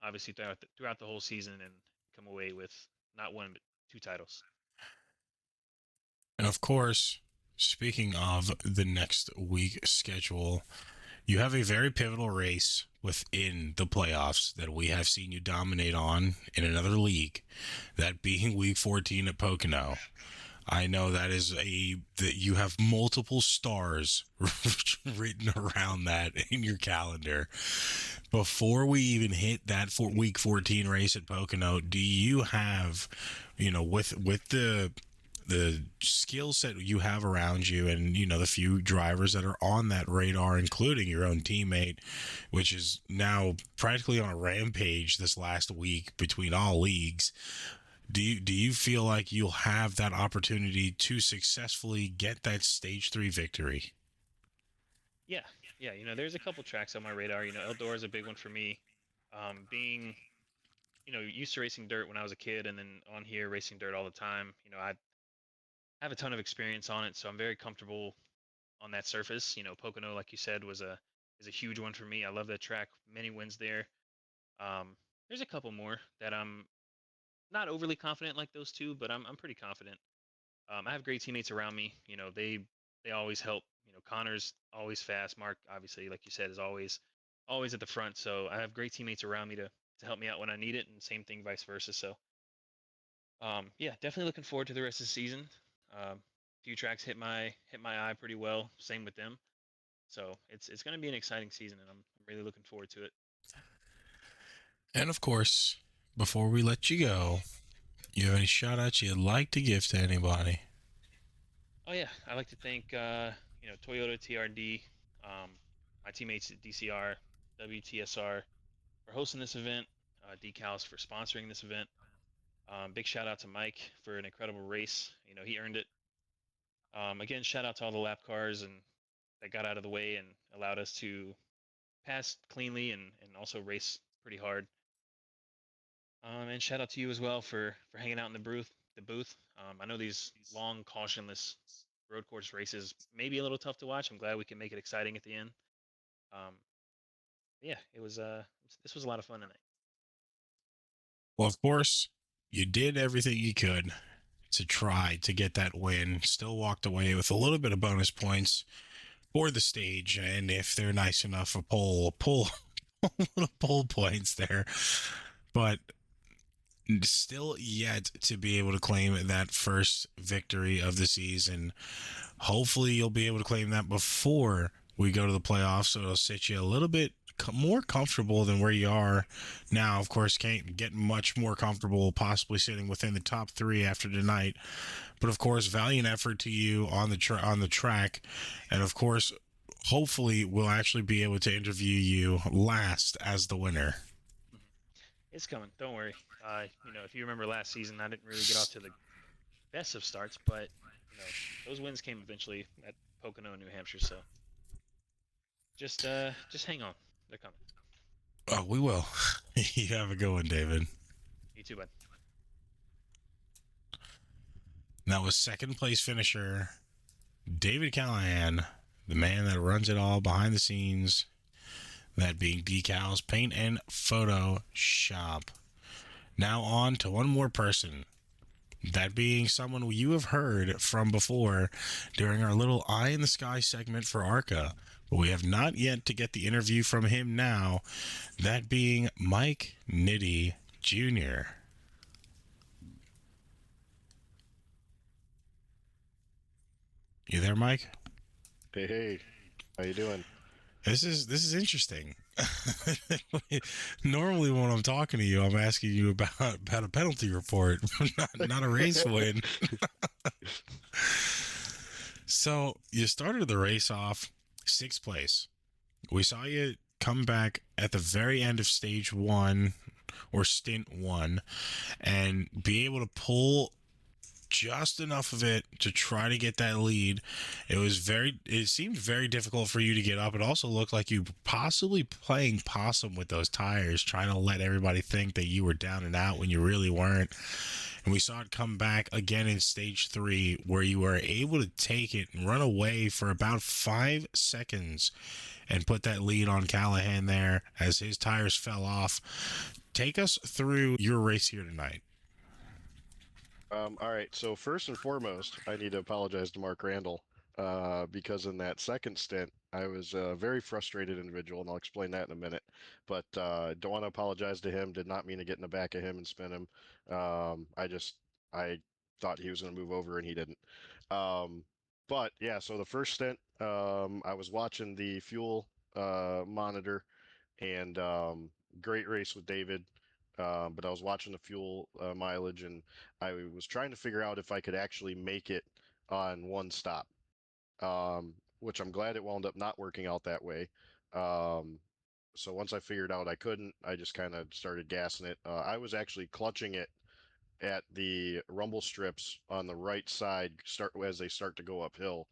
obviously throughout the whole season and come away with not one but 2 titles. And of course, speaking of the next week schedule, you have a very pivotal race within the playoffs that we have seen you dominate on in another league, that being week 14 at Pocono. I know that you have multiple stars written around that in your calendar. Before we even hit that week 14 race at Pocono, do you have, with the skill set you have around you and the few drivers that are on that radar, including your own teammate, which is now practically on a rampage this last week between all leagues, do you feel like you'll have that opportunity to successfully get that stage 3 victory? Yeah, yeah. There's a couple tracks on my radar. Eldora is a big one for me. Being used to racing dirt when I was a kid, and then on here racing dirt all the time. I have a ton of experience on it, so I'm very comfortable on that surface. Pocono, like you said, is a huge one for me. I love that track. Many wins there. There's a couple more that I'm not overly confident like those 2, but I'm pretty confident. I have great teammates around me. They always help. Connor's always fast. Mark, obviously, like you said, is always at the front. So I have great teammates around me to help me out when I need it, and same thing vice versa. So yeah, definitely looking forward to the rest of the season. Few tracks hit my eye pretty well. Same with them. So it's going to be an exciting season, and I'm really looking forward to it. And of course, before we let you go, you have any shout outs you'd like to give to anybody? Oh yeah, I'd like to thank Toyota TRD, my teammates at DCR, WTSR for hosting this event, Decals for sponsoring this event. Big shout out to Mike for an incredible race. He earned it. Again, shout out to all the lap cars and that got out of the way and allowed us to pass cleanly and also race pretty hard. And shout out to you as well for hanging out in the booth. I know these long cautionless road course races may be a little tough to watch. I'm glad we can make it exciting at the end. Um, yeah, this was a lot of fun tonight. Well, of course, you did everything you could to try to get that win. Still walked away with a little bit of bonus points for the stage, and if they're nice enough, a pull little pull points there. But still yet to be able to claim that first victory of the season. Hopefully you'll be able to claim that before we go to the playoffs, so it'll sit you a little bit more comfortable than where you are now. Of course, can't get much more comfortable, possibly sitting within the top 3 after tonight. But of course, valiant effort to you on the track, and of course, hopefully we'll actually be able to interview you last as the winner. It's coming. Don't worry. If you remember last season, I didn't really get off to the best of starts, but those wins came eventually at Pocono, New Hampshire. So Just hang on. They're coming. Oh, we will. You have a good one, David. You too, bud. That was second place finisher David Callahan, the man that runs it all behind the scenes, that being Decals Paint and Photo Shop. Now on to one more person, that being someone you have heard from before during our little Eye in the Sky segment for ARCA, but we have not yet to get the interview from him now, that being Mike Nitti Jr. You there, Mike? Hey, how you doing? This is interesting. Normally, when I'm talking to you, I'm asking you about a penalty report, not a race win. So you started the race off 6th place. We saw you come back at the very end of stage 1 or stint 1 and be able to pull just enough of it to try to get that lead. It seemed very difficult for you to get up. It also looked like you possibly playing possum with those tires, trying to let everybody think that you were down and out when you really weren't. And we saw it come back again in stage 3, where you were able to take it and run away for about 5 seconds and put that lead on Callahan there as his tires fell off. Take us through your race here tonight. All right, so first and foremost, I need to apologize to Mark Randall because in that second stint, I was a very frustrated individual, and I'll explain that in a minute. But don't want to apologize to him. Did not mean to get in the back of him and spin him. I thought he was going to move over, and he didn't. But yeah, so the first stint, I was watching the fuel monitor, and great race with David. But I was watching the fuel mileage, and I was trying to figure out if I could actually make it on one stop, which I'm glad it wound up not working out that way. Um, so once I figured out I couldn't, I just kind of started gassing it. I was actually clutching it at the rumble strips on the right side start as they start to go uphill.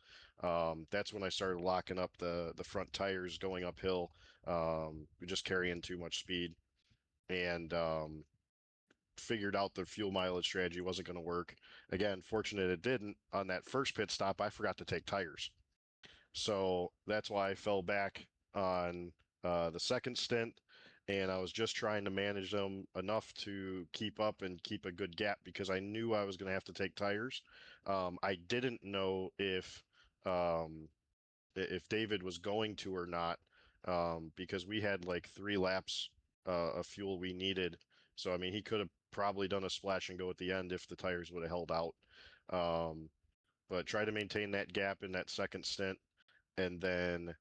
That's when I started locking up the front tires going uphill, just carrying too much speed, and figured out the fuel mileage strategy wasn't going to work. Again, fortunate it didn't. On that first pit stop, I forgot to take tires. So that's why I fell back on the second stint, and I was just trying to manage them enough to keep up and keep a good gap because I knew I was going to have to take tires. I didn't know um, if David was going to or not, because we had like 3 laps of fuel we needed. So I mean, he could have probably done a splash and go at the end if the tires would have held out. Um, but try to maintain that gap in that second stint, and then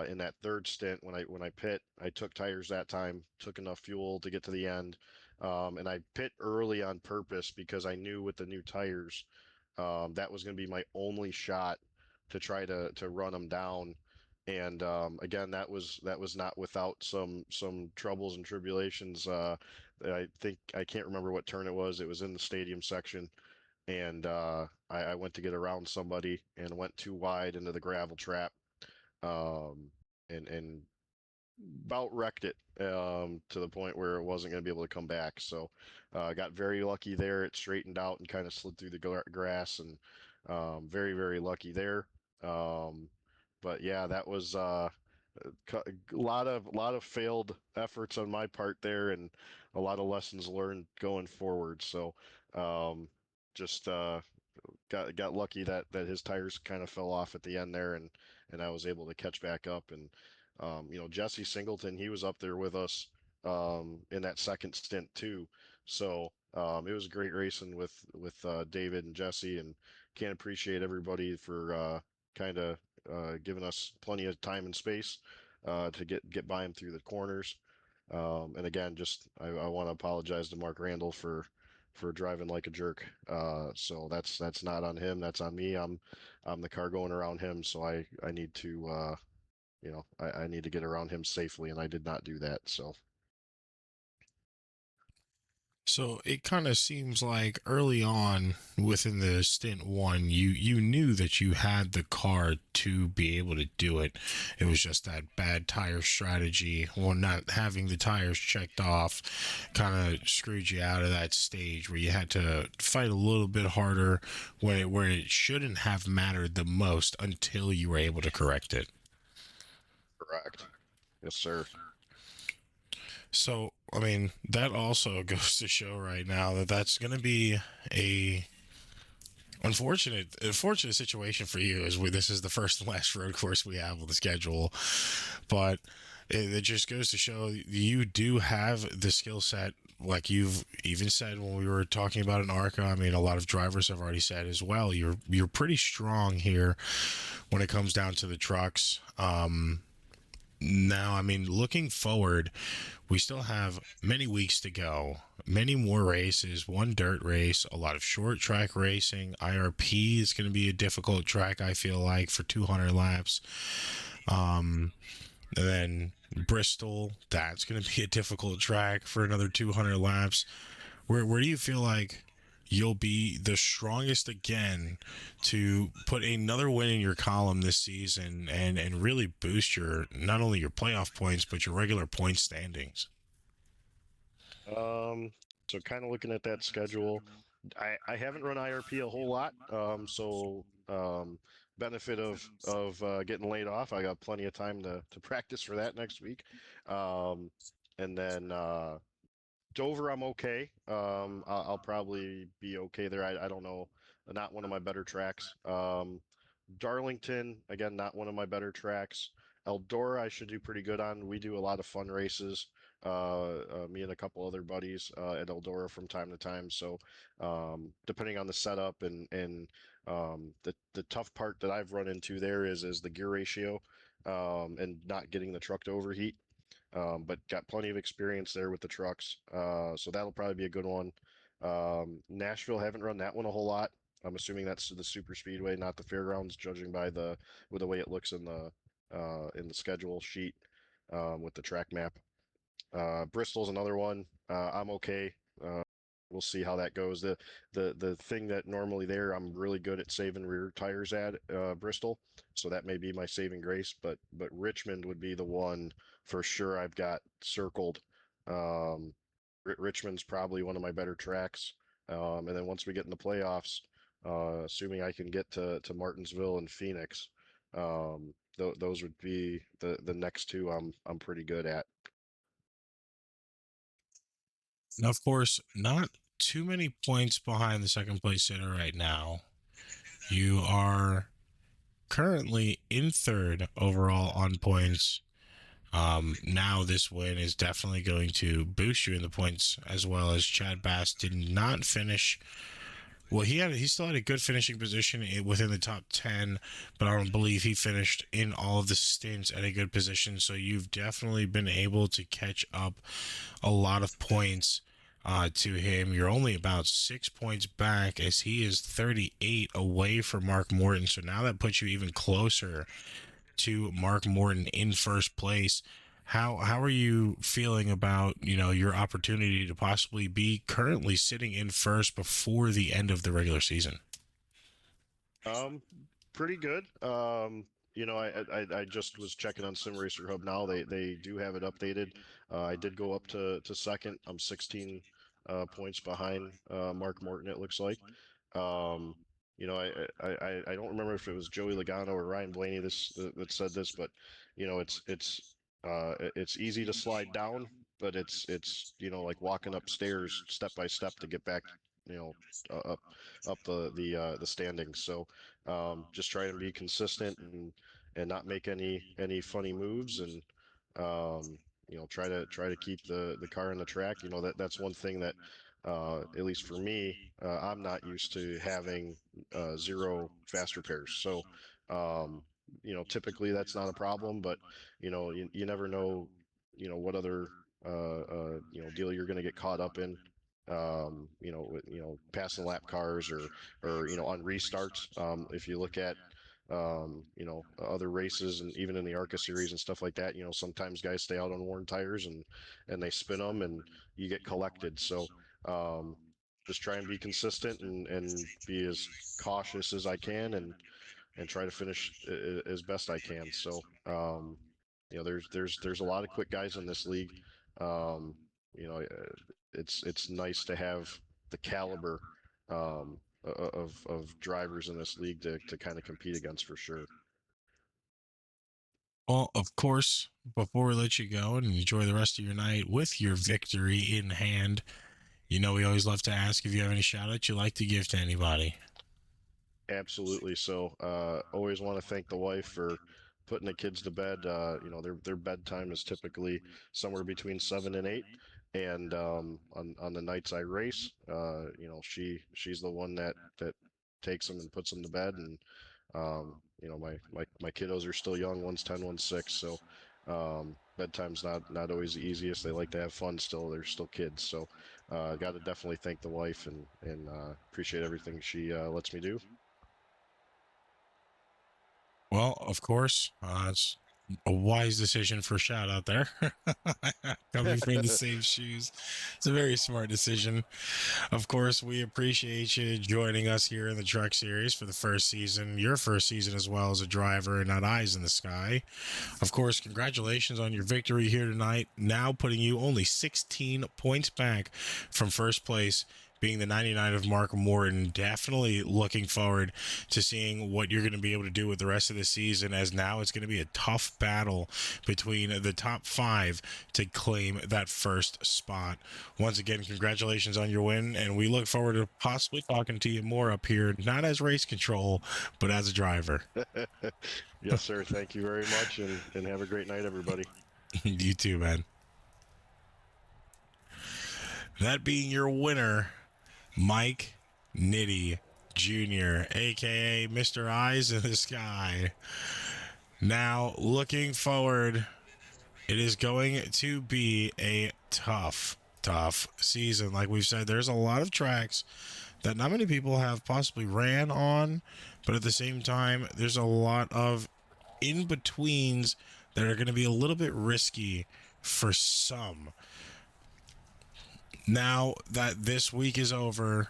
in that third stint when I pit, I took tires that time, took enough fuel to get to the end, and I pit early on purpose because I knew with the new tires that was going to be my only shot to try to run them down. And again, that was not without some troubles and tribulations. I think I can't remember what turn it was. It was in the stadium section, and I went to get around somebody and went too wide into the gravel trap, um, and about wrecked it to the point where it wasn't going to be able to come back. So I got very lucky there. It straightened out and kind of slid through the grass, and very, very lucky there. Um, but yeah, that was a lot of failed efforts on my part there, and a lot of lessons learned going forward. So um, just got lucky that his tires kind of fell off at the end there, and I was able to catch back up. And Jesse Singleton, he was up there with us in that second stint too. So it was great racing with David and Jesse, and can't appreciate everybody for kind of giving us plenty of time and space to get by him through the corners. And again, just I want to apologize to Mark Randall for driving like a jerk. So that's not on him. That's on me. I'm the car going around him. So I need to I need to get around him safely, and I did not do that. So So it kind of seems like early on within the stint one, you knew that you had the car to be able to do it. It was just that bad tire strategy, or not having the tires checked off, kind of screwed you out of that stage where you had to fight a little bit harder where it shouldn't have mattered the most until you were able to correct it. Correct. Yes, sir. So, I mean, that also goes to show right now that that's going to be a unfortunate situation for you, as this is the first and last road course we have on the schedule. But it just goes to show you do have the skill set, like you've even said when we were talking about an ARCA. I mean, a lot of drivers have already said as well, you're pretty strong here when it comes down to the trucks. Now, I mean, looking forward, we still have many weeks to go, many more races, one dirt race, a lot of short track racing. IRP is going to be a difficult track, I feel like, for 200 laps. And then Bristol, that's going to be a difficult track for another 200 laps. Where do you feel like you'll be the strongest again to put another win in your column this season and really boost your not only your playoff points but your regular point standings? Um, so kind of looking at that schedule, I haven't run IRP a whole lot. Benefit of getting laid off, I got plenty of time to practice for that next week. Um, and then Dover, I'm okay. I'll probably be okay there. I don't know, not one of my better tracks. Darlington, again, not one of my better tracks. Eldora, I should do pretty good on. We do a lot of fun races. Me and a couple other buddies at Eldora from time to time. So, depending on the setup and the tough part that I've run into there is the gear ratio, and not getting the truck to overheat. But got plenty of experience there with the trucks. So that'll probably be a good one. Nashville, haven't run that one a whole lot. I'm assuming that's the super speedway, not the fairgrounds, judging by the with the way it looks in the schedule sheet, with the track map. Bristol's another one. I'm okay. Uh, we'll see how that goes. The thing that normally there, I'm really good at saving rear tires at Bristol, so that may be my saving grace. But Richmond would be the one for sure. I've got circled. Um, Richmond's probably one of my better tracks. And then once we get in the playoffs, assuming I can get to Martinsville and Phoenix, those would be the next two I'm pretty good at. And of course, not too many points behind the second place sitter right now. You are currently in third overall on points. Now this win is definitely going to boost you in the points, as well as Chad Bass did not finish. Well, he still had a good finishing position within the top 10, but I don't believe he finished in all of the stints at a good position. So you've definitely been able to catch up a lot of points to him. You're only about 6 points back, as he is 38 away from Mark Morton. So now that puts you even closer to Mark Morton in first place. How are you feeling about, your opportunity to possibly be currently sitting in first before the end of the regular season? Um, Pretty good. I just was checking on Sim Racer Hub now. They do have it updated. I did go up to second. I'm 16 points behind Mark Morton, it looks like. Um, I don't remember if it was Joey Logano or Ryan Blaney that said this, but it's easy to slide down, but it's like walking upstairs step by step to get back, you know, up the standings. So just try and be consistent and not make any funny moves, and try to keep the car on the track. That's one thing that at least for me, I'm not used to having zero fast repairs. So typically that's not a problem, but you never know what other deal you're going to get caught up in. Passing lap cars or on restarts. If you look at other races and even in the ARCA series and stuff like that, sometimes guys stay out on worn tires and they spin them and you get collected. So just try and be consistent and be as cautious as I can and try to finish as best I can. So there's a lot of quick guys in this league. Um, it's nice to have the caliber of drivers in this league to kind of compete against for sure. Well, of course, before we let you go and enjoy the rest of your night with your victory in hand, we always love to ask if you have any shout outs you'd like to give to anybody. Absolutely. So, always want to thank the wife for putting the kids to bed. Their bedtime is typically somewhere between 7 and 8, and on the nights I race, she's the one that takes them and puts them to bed. And my kiddos are still young. One's 10, one's 6. So, bedtime's not always the easiest. They like to have fun still. They're still kids. So, got to definitely thank the wife and appreciate everything she lets me do. Well, of course, it's a wise decision for a shout out there. Coming from the same shoes. It's a very smart decision. Of course, we appreciate you joining us here in the Truck Series for the first season, your first season as well as a driver and not eyes in the sky. Of course, congratulations on your victory here tonight, now putting you only 16 points back from first place, being the 99 of Mark Morton. Definitely looking forward to seeing what you're going to be able to do with the rest of the season, as now it's going to be a tough battle between the top 5 to claim that first spot. Once again, congratulations on your win, and we look forward to possibly talking to you more up here, not as race control, but as a driver. Yes, sir. Thank you very much, and have a great night, everybody. You too, man. That being your winner, Mike Nitti Jr., aka Mr. Eyes in the Sky. Now, looking forward, it is going to be a tough season. Like we've said, there's a lot of tracks that not many people have possibly ran on, but at the same time, there's a lot of in-betweens that are going to be a little bit risky for some. Now that this week is over,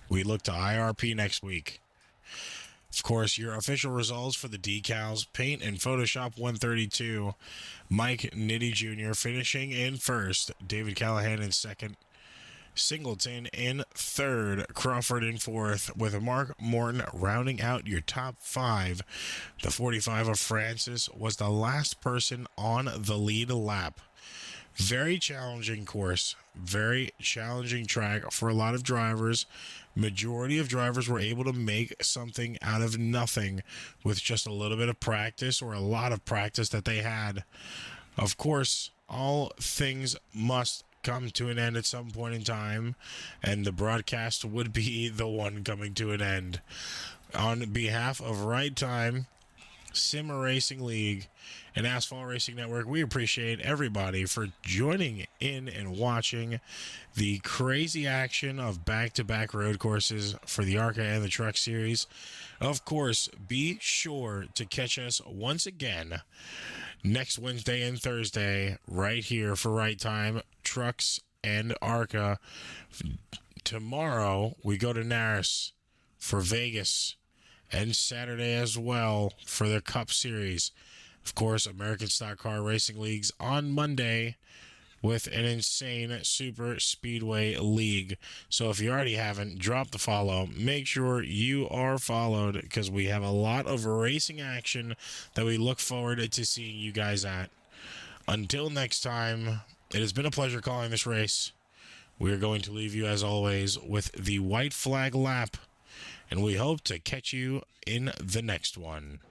we look to IRP next week. Of course, your official results for the decals, paint, and Photoshop 132. Mike Nitti Jr. finishing in first. David Callahan in second. Singleton in third. Crawford in fourth, with Mark Morton rounding out your top 5. The 45 of Francis was the last person on the lead lap. Very challenging course, very challenging track for a lot of drivers. Majority of drivers were able to make something out of nothing with just a little bit of practice or a lot of practice that they had. Of course, all things must come to an end at some point in time, and the broadcast would be the one coming to an end. On behalf of Right Time, Sim Racing League, and Asphalt Racing Network, we appreciate everybody for joining in and watching the crazy action of back-to-back road courses for the ARCA and the Truck Series. Of course, be sure to catch us once again next Wednesday and Thursday right here for Right Time, Trucks and ARCA. Tomorrow, we go to Naris for Vegas, and Saturday as well for the Cup Series. Of course, American Stock Car Racing Leagues on Monday with an insane super speedway league. So if you already haven't, drop the follow. Make sure you are followed, because we have a lot of racing action that we look forward to seeing you guys at. Until next time, it has been a pleasure calling this race. We are going to leave you, as always, with the white flag lap, and we hope to catch you in the next one.